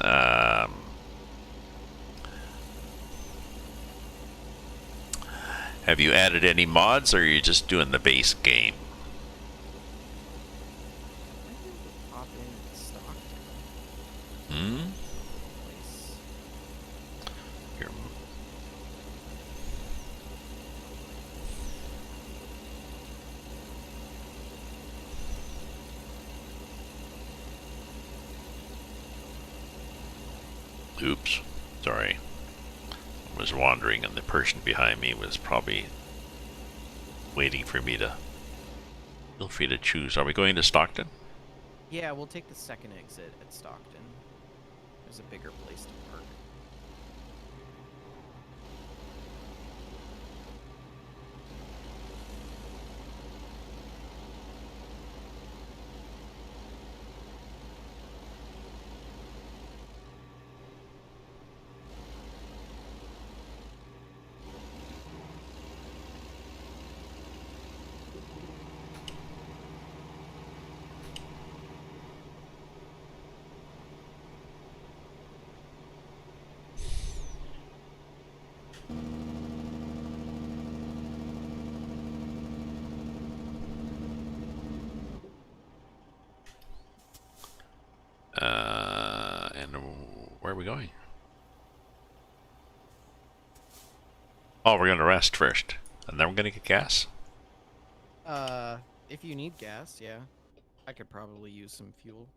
Have you added any mods, or are you just doing the base game? I think we'll pop in at Stockton. Hmm? Place. Here. Oops. Sorry. I was wandering, and the person behind me was probably waiting for me to... Feel free to choose. Are we going to Stockton? Yeah, we'll take the second exit at Stockton. There's a bigger place to park. Where are we going? Oh, we're going to rest first. And then we're going to get gas? If you need gas, yeah. I could probably use some fuel.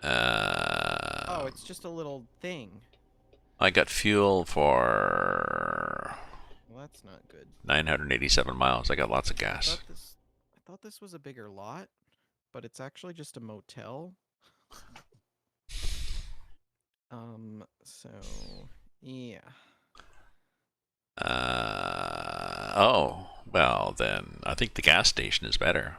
Oh, it's just a little thing. I got fuel for Well, that's not good. 987 miles. I got lots of I gas. thought this was a bigger lot, but it's actually just a motel. So yeah. Oh, well then, I think the gas station is better.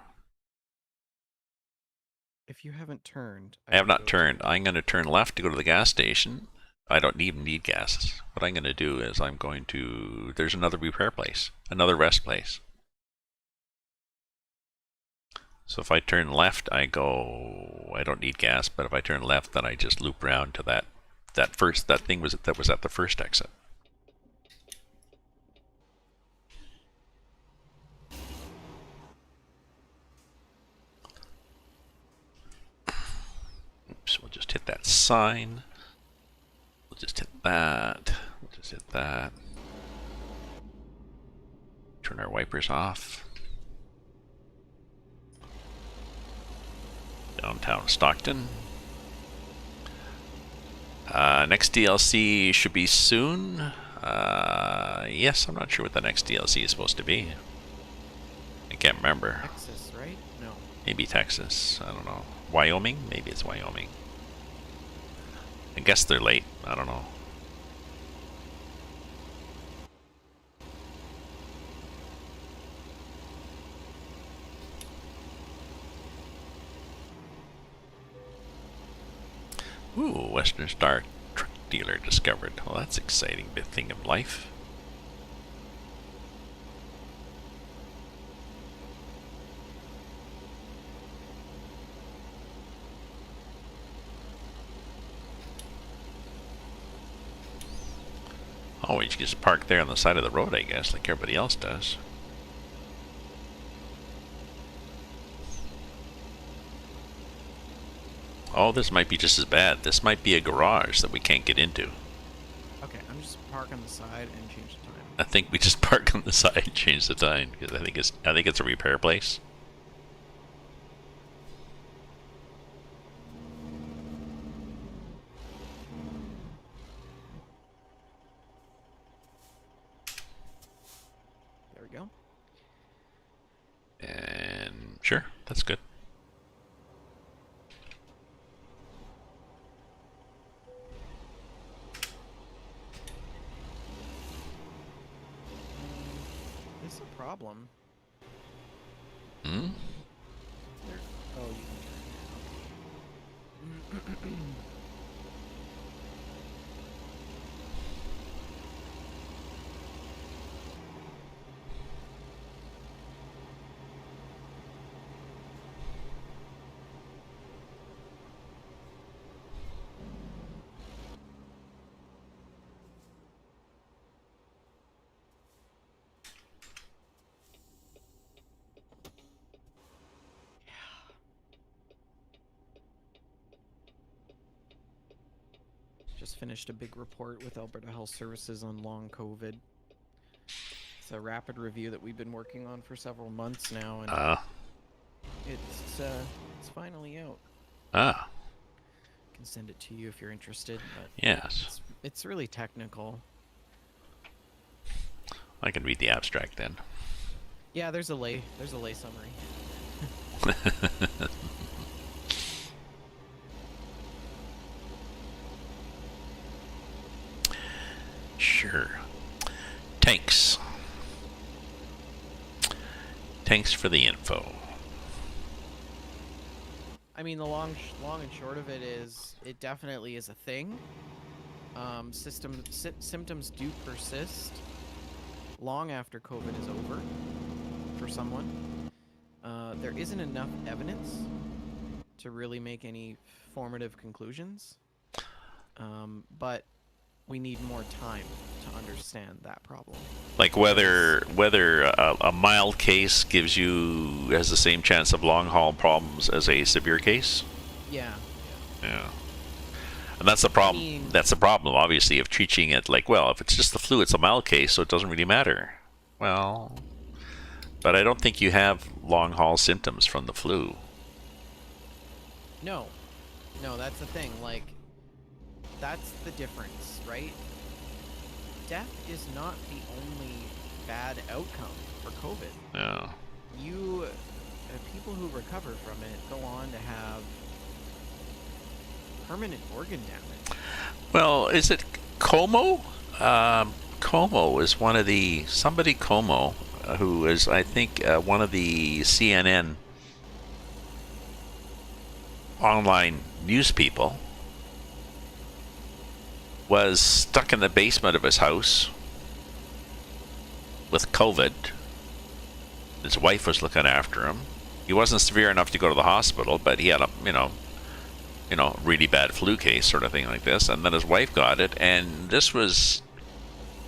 If you haven't turned, I have could not go turned. to- I'm going to turn left to go to the gas station. I don't even need gas. What I'm going to do is I'm going to... There's another repair place. Another rest place. So if I turn left, I go... I don't need gas, but if I turn left, then I just loop around to that thing that was at the first exit. Oops, we'll just hit that sign. We'll just hit that. We'll just hit that. Turn our wipers off. Downtown Stockton. Next DLC should be soon. Yes, I'm not sure what the next DLC is supposed to be. I can't remember. Texas, right? No. Maybe Texas. I don't know. Wyoming? Maybe it's Wyoming. I guess they're late. I don't know. Ooh, Western Star truck dealer discovered. Well, that's exciting bit thing of life. Oh, you can just park there on the side of the road, I guess, like everybody else does. Oh, this might be just as bad. This might be a garage that we can't get into. Okay, I'm just park on the side and change the time. I think we just park on the side and change the time because I think it's a repair place. There we go. And sure, that's good. This is a problem. Hmm? There. Oh, you can turn it. Just finished a big report with Alberta Health Services on long COVID. It's a rapid review that we've been working on for several months now, and it's finally out. Ah, I can send it to you if you're interested, but yes. it's really technical. I can read the abstract then. Yeah, there's a lay summary. Sure. Thanks. Thanks for the info. I mean, the long and short of it is, it definitely is a thing. Symptoms do persist long after COVID is over for someone. There isn't enough evidence to really make any formative conclusions, but we need more time to understand that problem. Like whether a mild case has the same chance of long haul problems as a severe case. Yeah. Yeah. And that's the I problem. mean, That's the problem, obviously, of treating it like, well, if it's just the flu, it's a mild case, so it doesn't really matter. Well, but I don't think you have long haul symptoms from the flu. no, no, that's the thing. Like, that's the difference, right? Death is not the only bad outcome for COVID. Yeah. People who recover from it go on to have permanent organ damage. Well, is it Como? Como is one of the somebody Como, who is I think one of the CNN online news people, was stuck in the basement of his house with COVID. His wife was looking after him. He wasn't severe enough to go to the hospital, but he had a really bad flu case, sort of thing like this. And then his wife got it, and this was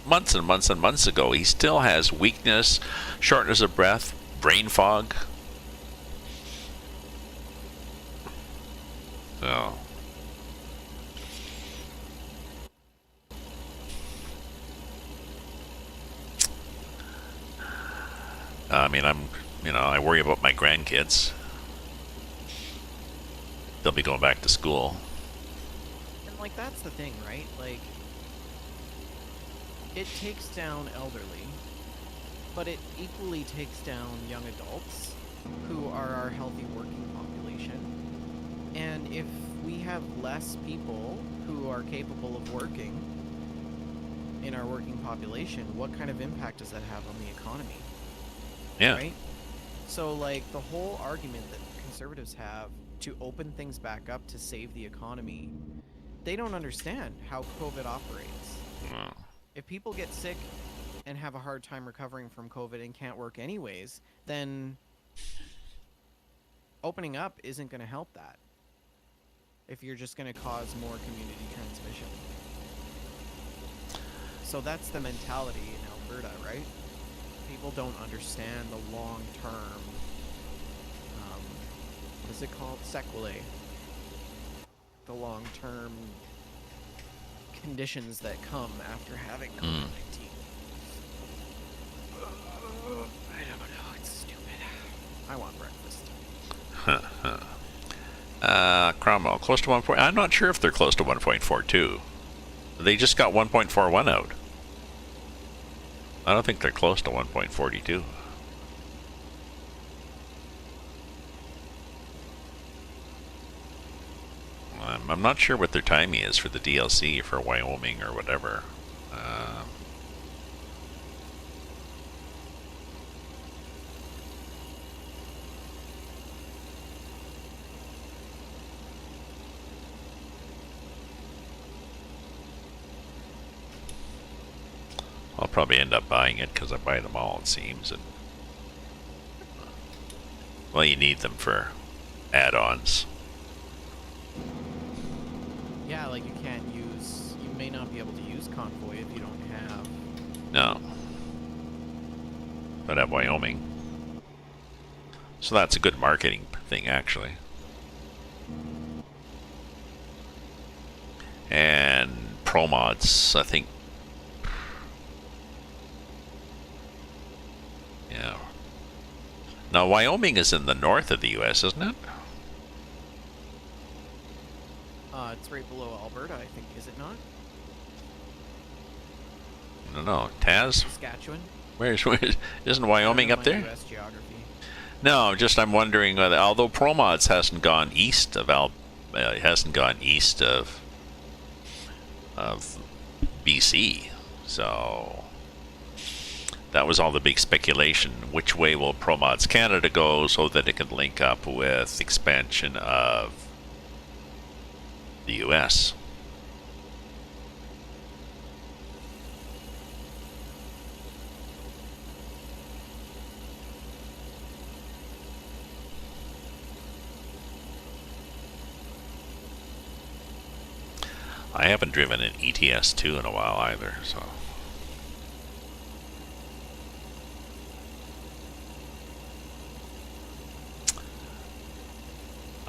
months and months and months ago. He still has weakness, shortness of breath, brain fog. So, I mean, I worry about my grandkids. They'll be going back to school. And, like, that's the thing, right? Like, it takes down elderly, but it equally takes down young adults who are our healthy working population. And if we have less people who are capable of working in our working population, what kind of impact does that have on the economy? Yeah. Right? So, like, the whole argument that conservatives have to open things back up to save the economy, they don't understand how COVID operates. Well, If people get sick and have a hard time recovering from COVID and can't work anyways, then opening up isn't going to help that. If you're just going to cause more community transmission. So that's the mentality in Alberta, right? People don't understand the long-term, what is it called? Sequelae. The long-term conditions that come after having COVID-19. I don't know, it's stupid. I want breakfast. Cromwell, close to 1. I'm not sure if they're close to 1.42. They just got 1.41 out. I don't think they're close to 1.42. I'm not sure what their timing is for the DLC for Wyoming or whatever. I'll probably end up buying it because I buy them all, it seems. And well, you need them for add-ons. Yeah, like you may not be able to use Convoy if you don't have... No. But at Wyoming. So that's a good marketing thing, actually. And Pro Mods, I think. Yeah. Now, Wyoming is in the north of the U.S., isn't it? It's right below Alberta, I think, is it not? I don't know. Taz? Saskatchewan? Isn't Wyoming up there? US geography. No, I'm wondering whether, although Pro Mods hasn't gone east of BC, so that was all the big speculation. Which way will Pro Mods Canada go so that it can link up with expansion of the U.S.? I haven't driven an ATS 2 in a while either, so.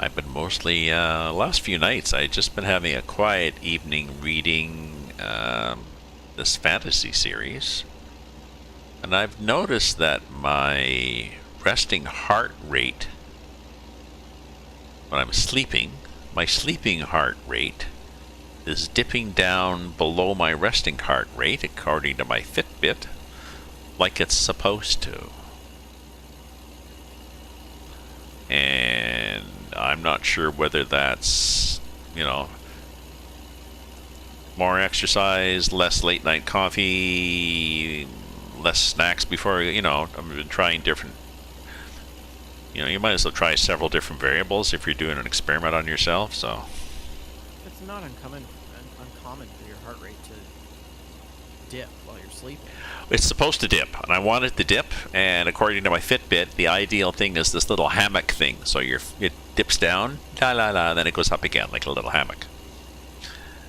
I've been mostly last few nights. I've just been having a quiet evening reading this fantasy series, and I've noticed that my resting heart rate when I'm sleeping, my sleeping heart rate is dipping down below my resting heart rate, according to my Fitbit, like it's supposed to. And I'm not sure whether that's, more exercise, less late night coffee, less snacks before, I've been trying different, you might as well try several different variables if you're doing an experiment on yourself, so. It's not uncommon for your heart rate to dip while you're sleeping. It's supposed to dip, and I want it to dip, and according to my Fitbit, the ideal thing is this little hammock thing. So it dips down, then it goes up again, like a little hammock.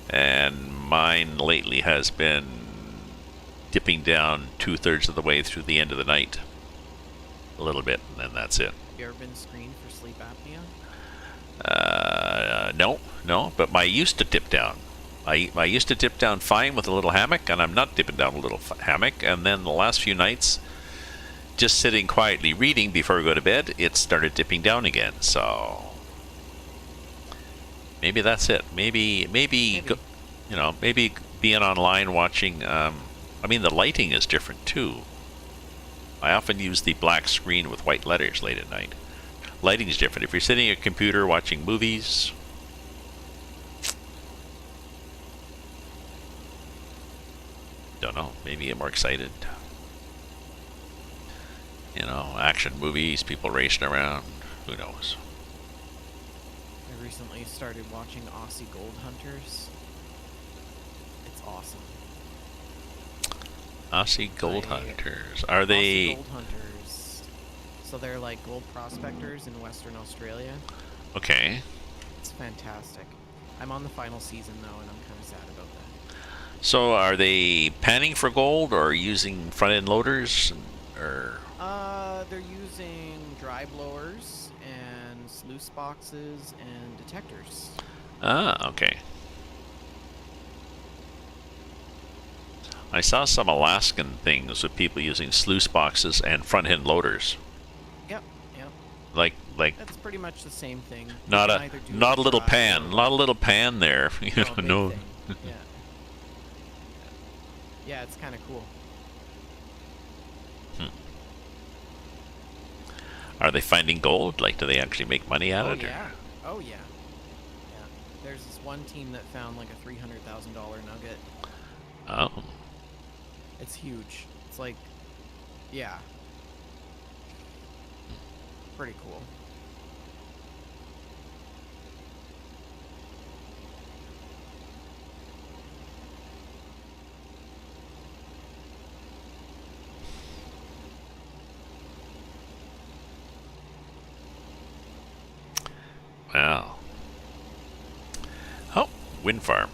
And mine lately has been dipping down 2/3 of the way through the end of the night. A little bit, and then that's it. Have you ever been screened for sleep apnea? No, but I used to dip down. I used to dip down fine with a little hammock, and I'm not dipping down a little hammock. And then the last few nights, just sitting quietly reading before I go to bed, it started dipping down again. So maybe that's it. Maybe. Maybe being online watching. The lighting is different too. I often use the black screen with white letters late at night. Lighting is different. If you're sitting at a computer watching movies, don't know, maybe get more excited. Action movies, people racing around, who knows. I recently started watching Aussie Gold Hunters. It's awesome. Aussie Gold Hunters. Are they... Aussie Gold Hunters. So they're like gold prospectors in Western Australia. Okay. It's fantastic. I'm on the final season though, and I'm kind of sad about that. So are they panning for gold or using front-end loaders? Or... They're using dry blowers and sluice boxes and detectors. Ah, okay. I saw some Alaskan things with people using sluice boxes and front-end loaders. Yep. Like That's pretty much the same thing. not a little pan, not a little pan there. No. Yeah. Yeah, it's kind of cool. Are they finding gold? Like, do they actually make money out of it? Yeah. Oh yeah. Yeah. There's this one team that found like a $300,000 nugget. Oh. It's huge. It's like, yeah. Pretty cool. Wow. Oh, wind farm.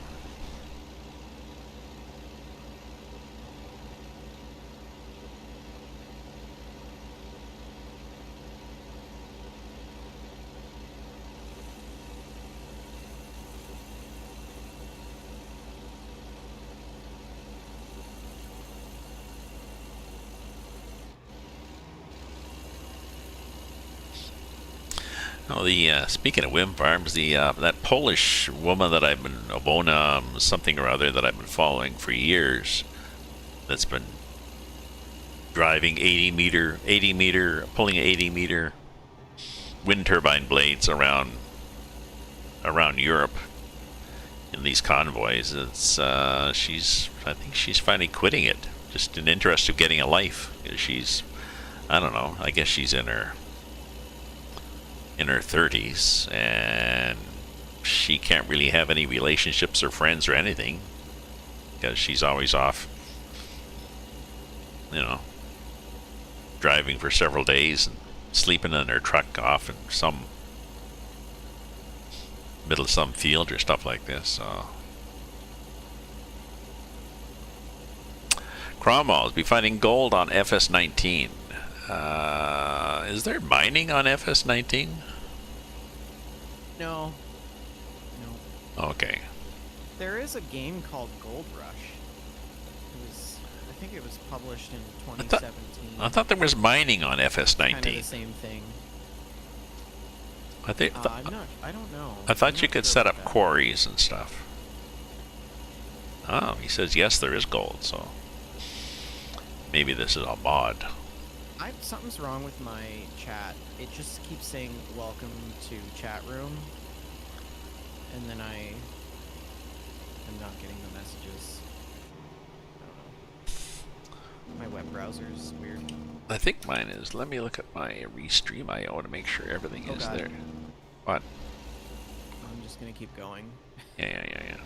Oh, speaking of wind farms, that Polish woman that I've been Obona something or other that I've been following for years, that's been driving 80 meter, pulling 80 meter wind turbine blades around Europe in these convoys. It's I think she's finally quitting it, just in interest of getting a life. She's, I don't know, I guess she's in her 30s, and she can't really have any relationships or friends or anything because she's always off, driving for several days and sleeping in her truck off in some middle of some field or stuff like this. So Cromwell's be finding gold on FS19. Is there mining on FS19? No. No. Okay. There is a game called Gold Rush. I think it was published in I thought 2017. there was mining on Kind of the FS19. same thing. I think I don't know. I thought I'm you not could sure set about up that. quarries and stuff. Oh, he says yes, there is gold. So maybe this is a mod. Something's wrong with my chat. It just keeps saying welcome to chat room. And then I am not getting the messages. I don't know. My web browser is weird. I think mine is. Let me look at my restream. I want to make sure everything is God. there. What? I'm just gonna keep going. Yeah.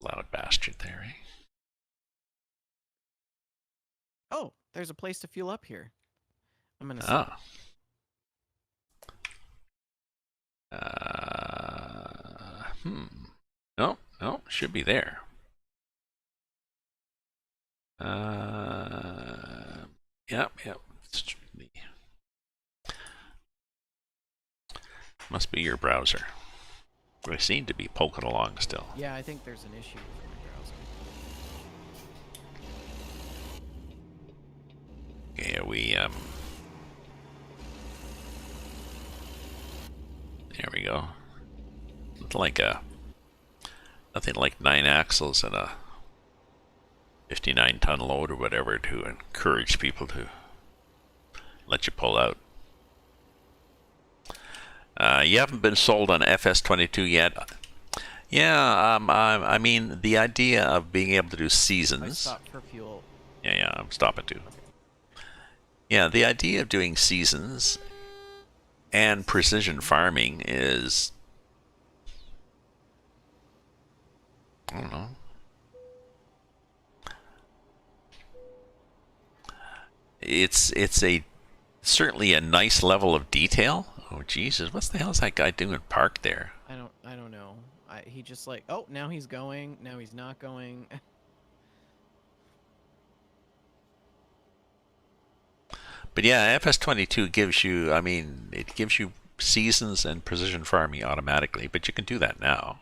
Loud bastard there, eh? Oh, there's a place to fuel up here. I'm gonna Ah. No, should be there. Yep. Must be your browser. We seem to be poking along still. Yeah, I think there's an issue with my browser. Okay, there we go. Nothing like 9 axles and a 59-ton load or whatever to encourage people to let you pull out. You haven't been sold on FS22 yet. Yeah, I mean, the idea of being able to do I seasons. stopped for fuel. Yeah, I'm stopping too. Okay. Yeah, the idea of doing seasons and precision farming is, I don't know. It's certainly a nice level of detail. Oh Jesus, what the hell is that guy doing parked there? I don't know. He just like, oh, now he's going. Now he's not going. But yeah, FS22 gives you, I mean, it gives you seasons and precision farming automatically, but you can do that now.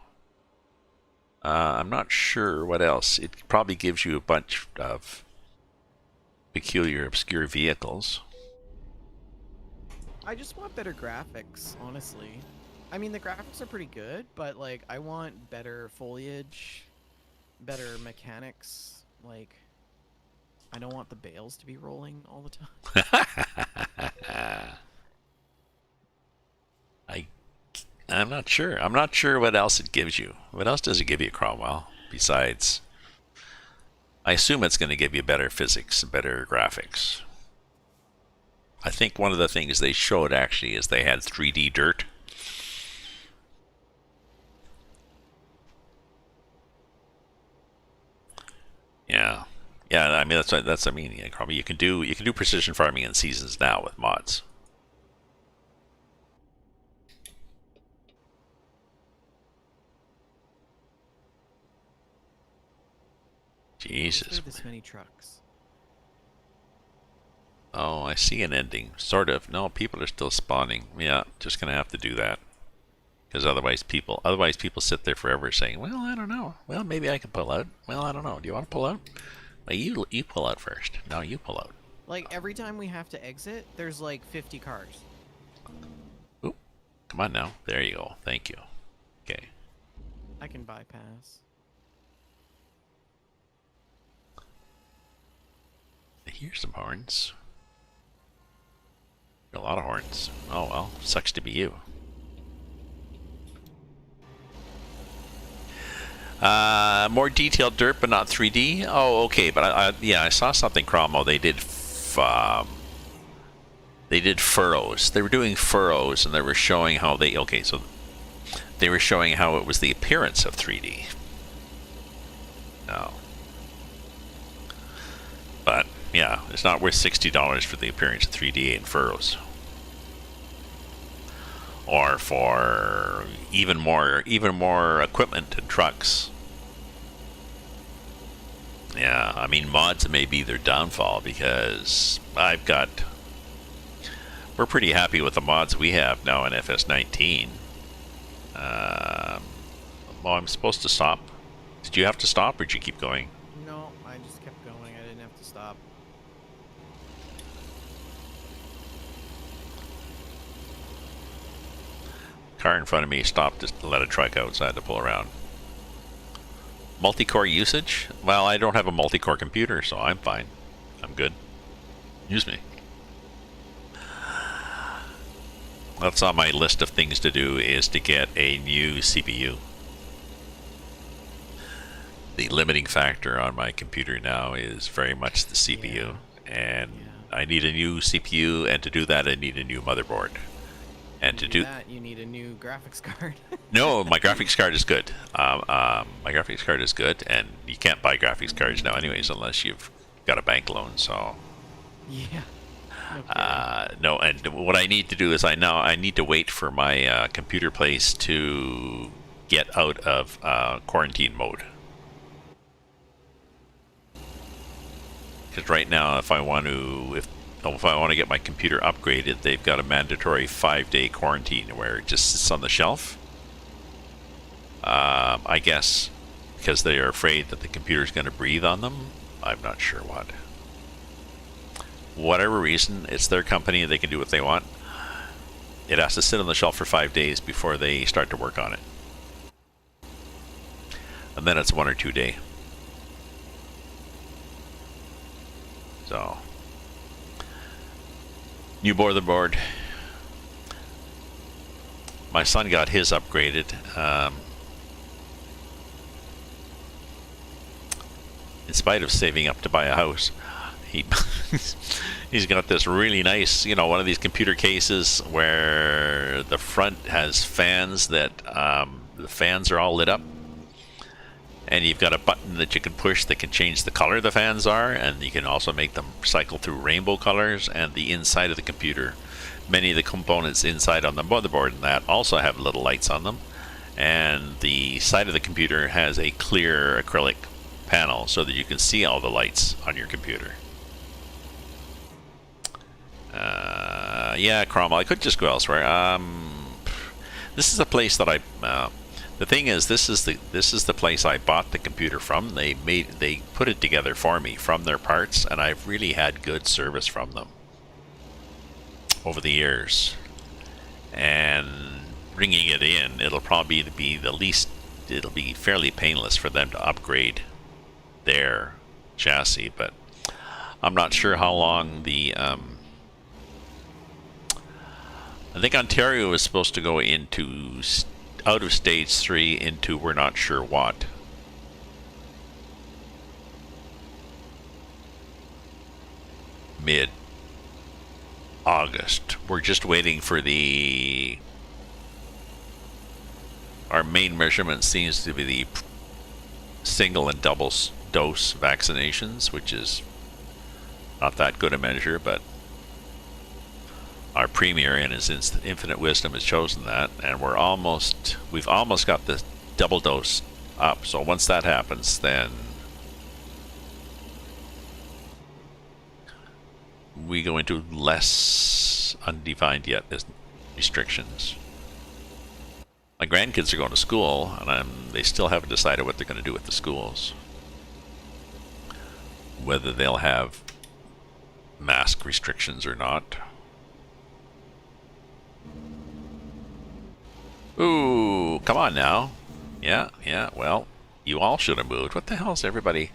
I'm not sure what else. It probably gives you a bunch of peculiar, obscure vehicles. I just want better graphics, honestly. I mean, the graphics are pretty good, but like, I want better foliage, better mechanics. Like, I don't want the bales to be rolling all the time. I'm not sure. I'm not sure what else it gives you. What else does it give you, Cromwell? Besides, I assume it's going to give you better physics and better graphics. I think one of the things they showed actually is they had 3D dirt. Yeah. I mean that's I mean, you can do precision farming in seasons now with mods. Jesus. This many trucks. Oh, I see an ending. Sort of. No, people are still spawning. Yeah, just gonna have to do that. Because otherwise people sit there forever saying, well, I don't know. Well, maybe I can pull out. Well, I don't know. Do you want to pull out? Well, you pull out first. No, you pull out. Like, every time we have to exit, there's like 50 cars. Oop. Come on now. There you go. Thank you. Okay. I can bypass. I hear some horns. A lot of horns. Oh, well. Sucks to be you. More detailed dirt, but not 3D. Oh, okay. But I saw something, Cromwell. They did furrows. They were doing furrows, and they were showing how they. Okay, so they were showing how it was the appearance of 3D. No. But yeah, it's not worth $60 for the appearance of 3D in furrows. Or for even more equipment and trucks. Yeah, I mean, mods may be their downfall because we're pretty happy with the mods we have now in FS19. Um, well, I'm supposed to stop. Did you have to stop or did you keep going? No, I just kept going. I didn't have to stop. Car in front of me stopped to let a truck outside to pull around. Multi-core usage? Well, I don't have a multi-core computer, so I'm fine. I'm good. Use me. That's on my list of things to do is to get a new CPU. The limiting factor on my computer now is very much the CPU. And I need a new CPU, and to do that I need a new motherboard. And to do that, you need a new graphics card. No, my graphics card is good. My graphics card is good, and you can't buy graphics cards now anyways unless you've got a bank loan, so... Yeah. No, and what I need to do is I need to wait for my computer place to get out of quarantine mode. Because right now, if I want to get my computer upgraded, they've got a mandatory 5-day quarantine where it just sits on the shelf. I guess because they are afraid that the computer's going to breathe on them. I'm not sure what. Whatever reason, it's their company, they can do what they want. It has to sit on the shelf for 5 days before they start to work on it. And then it's 1 or 2 day. So, new motherboard. My son got his upgraded. In spite of saving up to buy a house, he's got this really nice, one of these computer cases where the front has fans that the fans are all lit up. And you've got a button that you can push that can change the color the fans are, and you can also make them cycle through rainbow colors. And the inside of the computer, many of the components inside on the motherboard and that also have little lights on them. And the side of the computer has a clear acrylic panel so that you can see all the lights on your computer. Yeah, Cromwell, I could just go elsewhere. This is a place that the thing is, this is the place I bought the computer from. They put it together for me from their parts, and I've really had good service from them over the years. And bringing it in, it'll probably be it'll be fairly painless for them to upgrade their chassis, but I'm not sure how long the I think Ontario is supposed to go into out of stage 3 into we're not sure what. Mid-August. We're just waiting for our main measurement seems to be the single and double dose vaccinations, which is not that good a measure, but our premier in his infinite wisdom has chosen that, and we've almost got the double dose up. So once that happens, then we go into less undefined yet restrictions. My grandkids are going to school, and they still haven't decided what they're going to do with the schools. Whether they'll have mask restrictions or not. Ooh, come on now. Yeah, well, you all should have moved. What the hell is everybody?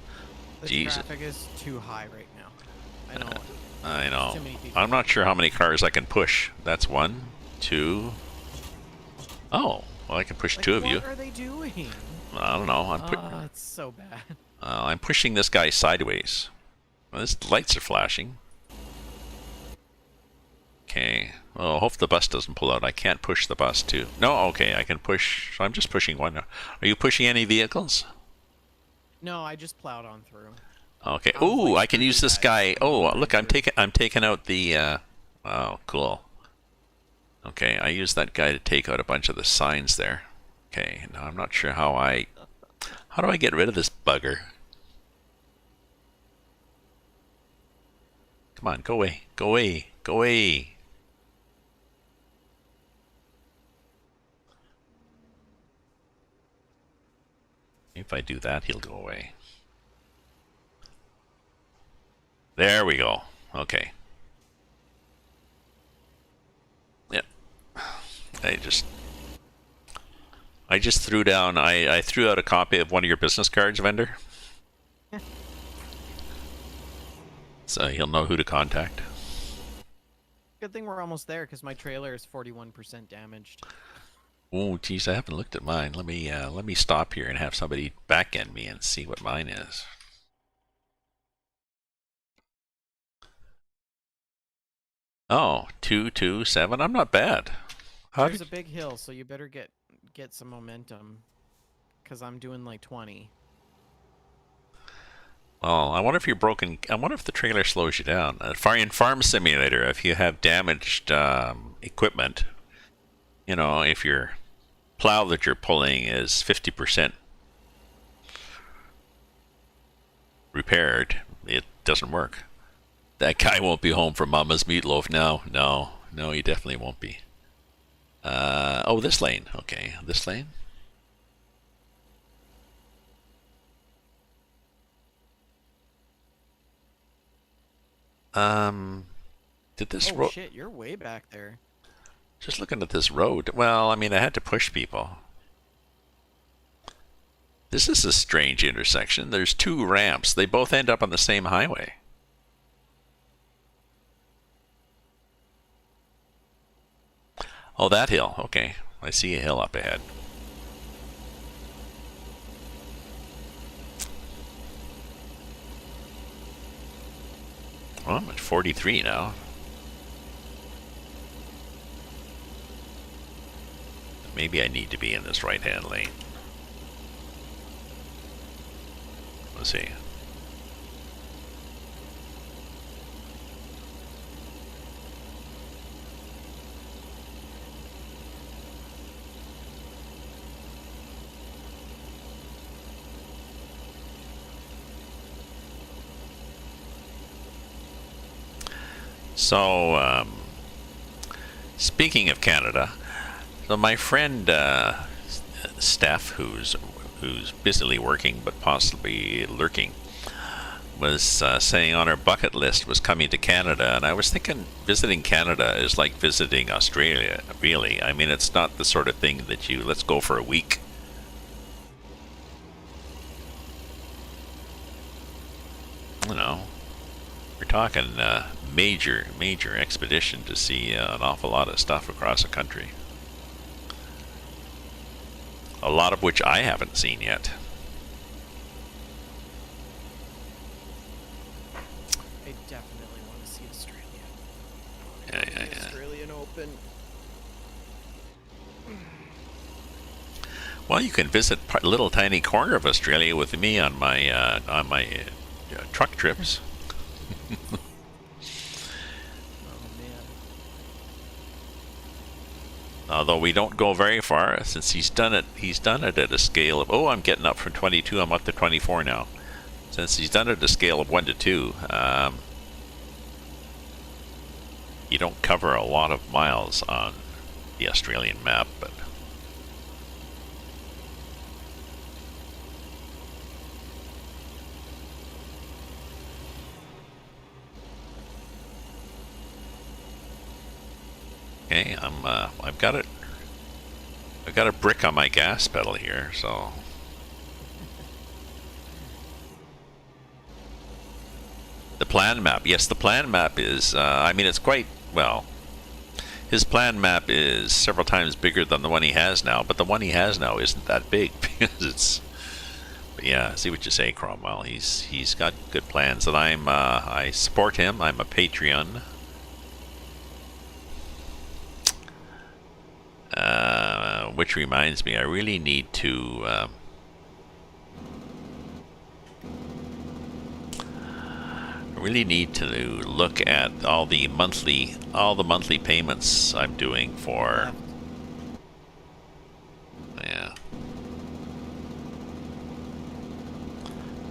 The traffic is too high right now. I know. I know. Too many people. I'm not sure how many cars I can push. That's 1, 2. Oh, well, I can push 2 of you. What are they doing? I don't know. It's so bad. I'm pushing this guy sideways. Well, his lights are flashing. Okay. Well, hope the bus doesn't pull out. I can't push the bus too. No, okay, I can push. So I'm just pushing one now. Are you pushing any vehicles? No, I just plowed on through. Okay. Ooh, I can use this guy. Oh, look, I'm taking out the. Oh, cool. Okay, I use that guy to take out a bunch of the signs there. Okay, now I'm not sure how do I get rid of this bugger? Come on, go away. Go away. Go away. If I do that, he'll go away. There we go. Okay. Yep. I just threw down. I threw out a copy of one of your business cards, vendor. So he'll know who to contact. Good thing we're almost there, because my trailer is 41% damaged. Oh, geez, I haven't looked at mine. Let me stop here and have somebody back end me and see what mine is. Oh, 227. I'm not bad. There's a big hill, so you better get some momentum, because I'm doing like 20. Well, I wonder if you're broken. I wonder if the trailer slows you down. In Farm Simulator, if you have damaged equipment, you know, if your plow that you're pulling is 50% repaired, it doesn't work. That guy won't be home for Mama's meatloaf now. No, he definitely won't be. Oh, this lane. Okay, this lane. Did this road? Oh shit, you're way back there. Just looking at this road. Well, I mean, I had to push people. This is a strange intersection. There's two ramps. They both end up on the same highway. Oh, that hill. Okay. I see a hill up ahead. Well, I'm at 43 now. Maybe I need to be in this right-hand lane. Let's see. So, speaking of Canada, so my friend Steph, who's busily working but possibly lurking, was saying on her bucket list was coming to Canada, and I was thinking visiting Canada is like visiting Australia, really. I mean, it's not the sort of thing that let's go for a week. You know, we're talking major expedition to see an awful lot of stuff across the country. A lot of which I haven't seen yet. I definitely want to see Australia. Yeah. Australian Open. Well, you can visit a little tiny corner of Australia with me on my truck trips. Although we don't go very far, since he's done it at a scale of, I'm getting up from 22, I'm up to 24 now. Since he's done it at a scale of 1 to 2, you don't cover a lot of miles on the Australian map, but okay, I've got it. I've got a brick on my gas pedal here, so. The plan map. Yes, the plan map is, I mean, it's quite, well, his plan map is several times bigger than the one he has now, but the one he has now isn't that big because it's, but yeah, I see what you say, Cromwell. He's got good plans, and I support him. I'm a Patreon. Which reminds me, I really need to look at all the monthly payments I'm doing for. Yeah.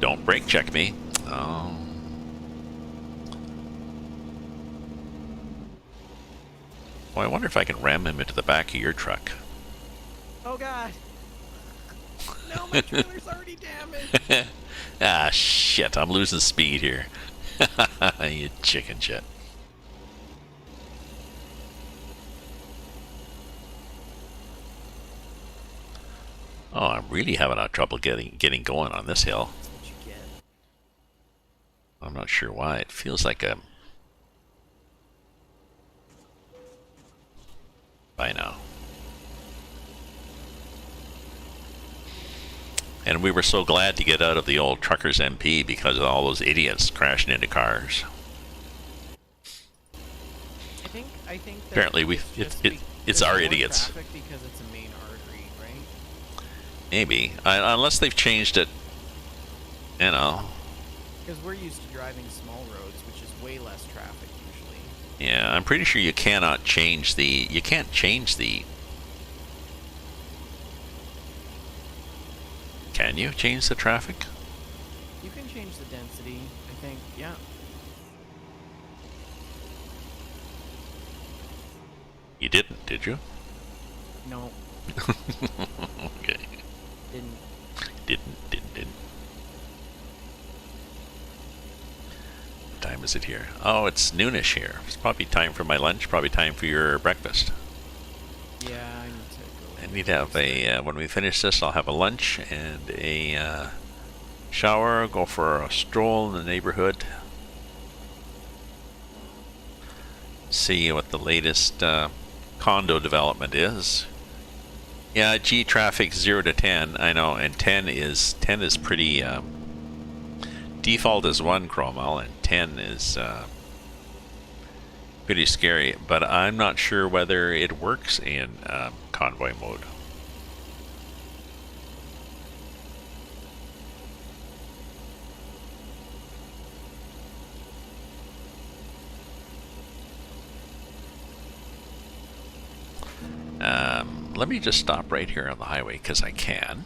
Don't brake check me. Oh. Well, I wonder if I can ram him into the back of your truck. Oh god! No, my trailer's already damaged! Ah, shit, I'm losing speed here. You chicken shit. Oh, I'm really having a trouble getting going on this hill. That's what you get. I'm not sure why. It feels like a... I know. And we were so glad to get out of the old Truckers MP because of all those idiots crashing into cars. I think that Apparently, it's there's our more idiots. traffic because it's a main artery, right? Maybe. Unless they've changed it, you know. Because we're used to driving small roads, which is way less traffic usually. Yeah, I'm pretty sure you cannot change the... You can't change the... Can you change the traffic? You can change the density, I think, yeah. You didn't, did you? No, Okay. didn't. Didn't. What time is it here? Oh, it's noonish here. It's probably time for my lunch, probably time for your breakfast. Yeah, I need to go. I need to have a, when we finish this, I'll have a lunch and a shower, go for a stroll in the neighborhood. See what the latest condo development is. Yeah, G traffic 0 to 10, I know, and 10 is pretty, default is 1 Cromwell, and 10 is pretty scary, but I'm not sure whether it works in convoy mode. Let me just stop right here on the highway because I can.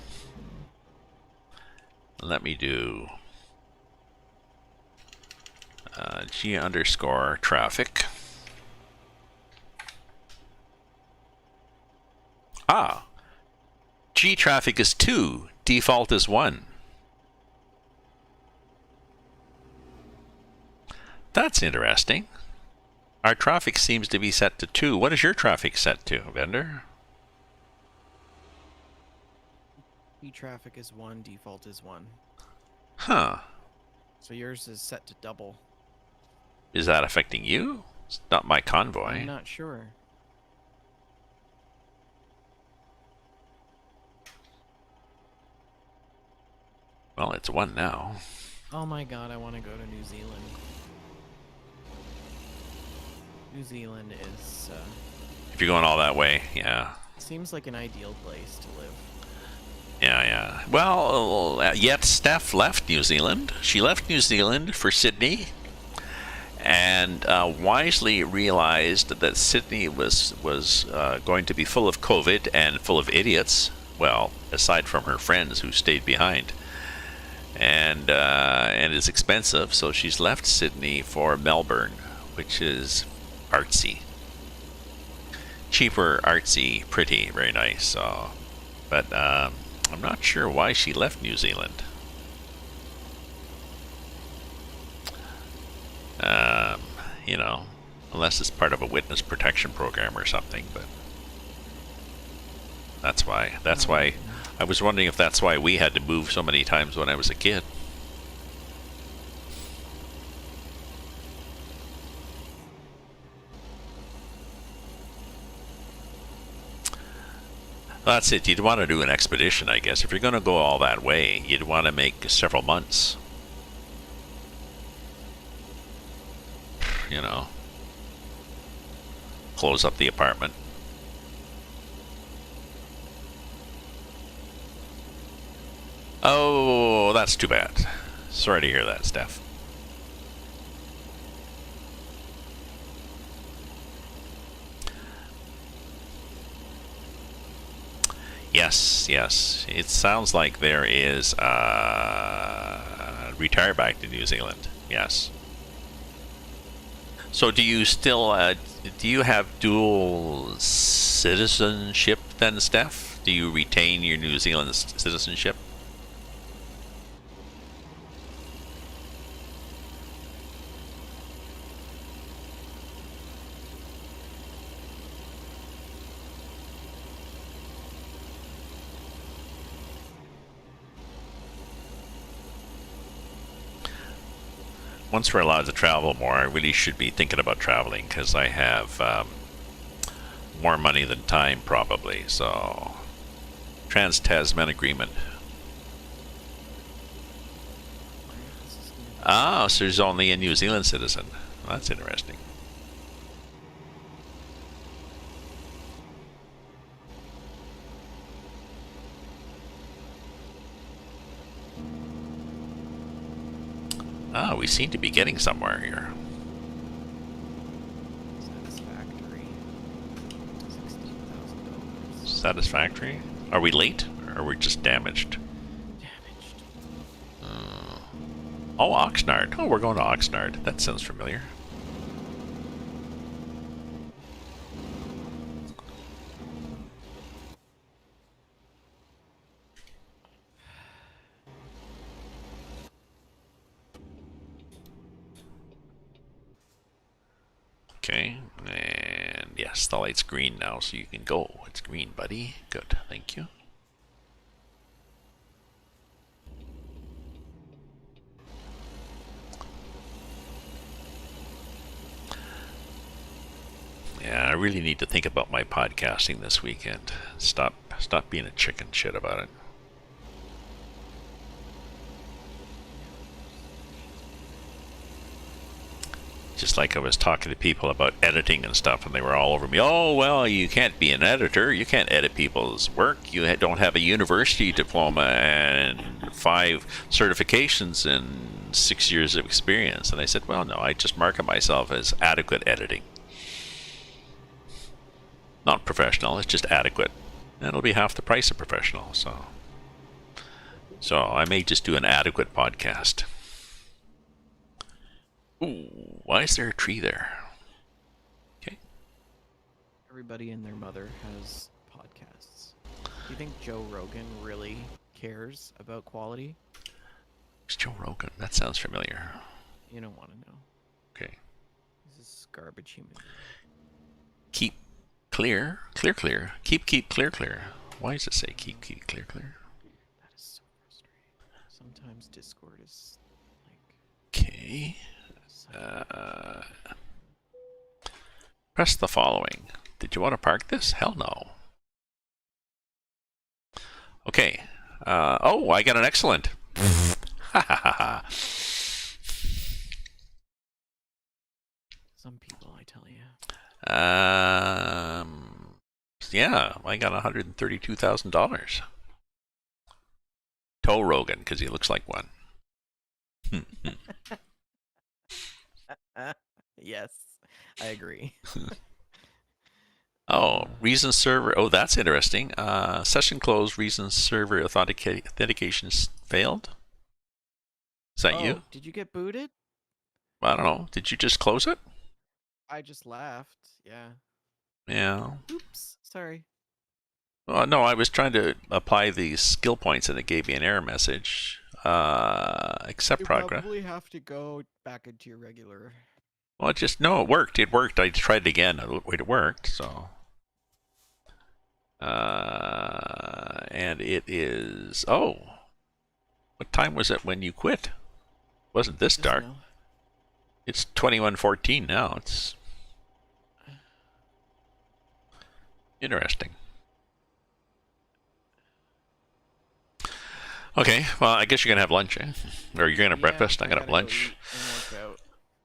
Let me do G underscore traffic. Ah, G traffic is 2, default is 1. That's interesting. Our traffic seems to be set to 2. What is your traffic set to, Vendor? E-traffic is 1, default is 1. Huh. So yours is set to double. Is that affecting you? It's not my convoy. I'm not sure. Well, it's 1 now. Oh my god, I want to go to New Zealand. New Zealand is, If you're going all that way, yeah. seems like an ideal place to live. Yeah. Well, yet Steph left New Zealand. She left New Zealand for Sydney, and wisely realized that Sydney was going to be full of COVID and full of idiots. Well, aside from her friends who stayed behind, and it's expensive, so she's left Sydney for Melbourne, which is artsy, cheaper, artsy, pretty, very nice. So, but I'm not sure why she left New Zealand. You know, unless it's part of a witness protection program or something, but that's why. That's why. I was wondering if that's why we had to move so many times when I was a kid. That's it. You'd want to do an expedition, I guess. If you're going to go all that way, you'd want to make several months. You know, close up the apartment. Oh, that's too bad. Sorry to hear that, Steph. Yes. It sounds like there is retire back to New Zealand. Yes. So do you still Do you have dual citizenship then, Steph? Do you retain your New Zealand citizenship? Once we're allowed to travel more, I really should be thinking about traveling because I have more money than time, probably. So, Trans-Tasman Agreement. Ah, so there's only a New Zealand citizen. Well, that's interesting. Ah, we seem to be getting somewhere here. Satisfactory. $16,000. Satisfactory? Are we late? Or are we just damaged? Damaged. Oh, Oxnard. Oh, we're going to Oxnard. That sounds familiar. Okay, and yes, the light's green now, so you can go. It's green, buddy. Good, thank you. Yeah, I really need to think about my podcasting this weekend. Stop being a chicken shit about it. Just like I was talking to people about editing and stuff, and they were all over me. Oh, well, you can't be an editor. You can't edit people's work. You don't have a university diploma and 5 certifications and 6 years of experience. And I said, well, no, I just market myself as adequate editing. Not professional, it's just adequate. And it'll be half the price of professional, so I may just do an adequate podcast. Ooh, why is there a tree there? Okay. Everybody and their mother has podcasts. Do you think Joe Rogan really cares about quality? It's Joe Rogan. That sounds familiar. You don't want to know. Okay. This is garbage human. Keep clear, clear, clear. Keep, clear, clear. Why does it say keep, clear, clear? That is so frustrating. Sometimes Discord is like... Okay. Press the following. Did you want to park this? Hell no. Okay. Oh, I got an excellent. Ha ha ha ha. Some people, I tell you. Yeah, I got $132,000. Tow Rogan, because he looks like one. Yes, I agree. Oh, reason server. Oh, that's interesting. Session closed. Reason server authentication failed. Is that you? Did you get booted? I don't know. Did you just close it? I just laughed. Yeah. Yeah. Oops. Sorry. Well, no, I was trying to apply the skill points and it gave me an error message. Accept You progress. probably have to go back into your regular. Well, it worked. It worked. I tried it again. It worked. So, and it is. Oh, what time was it when you quit? It wasn't this Just dark? now. It's 21:14 now. It's interesting. Okay, well, I guess you're gonna have lunch, eh? Or you're gonna have breakfast. I'm gonna have lunch.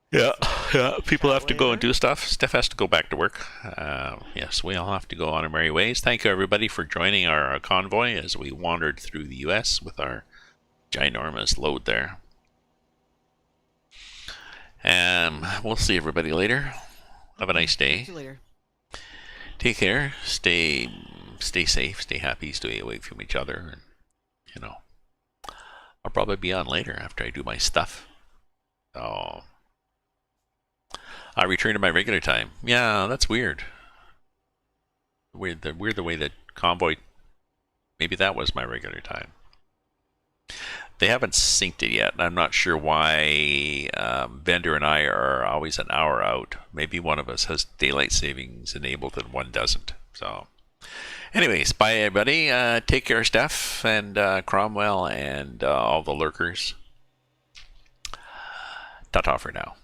Yeah, people have to go and do stuff. Steph has to go back to work. Yes, we all have to go on our merry ways. Thank you, everybody, for joining our convoy as we wandered through the U.S. with our ginormous load there. We'll see everybody later. Have a nice day. See you later. Take care. Stay safe. Stay happy. Stay away from each other. And, I'll probably be on later after I do my stuff. So I return to my regular time. Yeah, that's weird. Weird the way that Convoy. Maybe that was my regular time. They haven't synced it yet. I'm not sure why Bender and I are always an hour out. Maybe one of us has daylight savings enabled and one doesn't. So, anyways, bye everybody. Take care, Steph and Cromwell and all the lurkers. Ta-ta for now.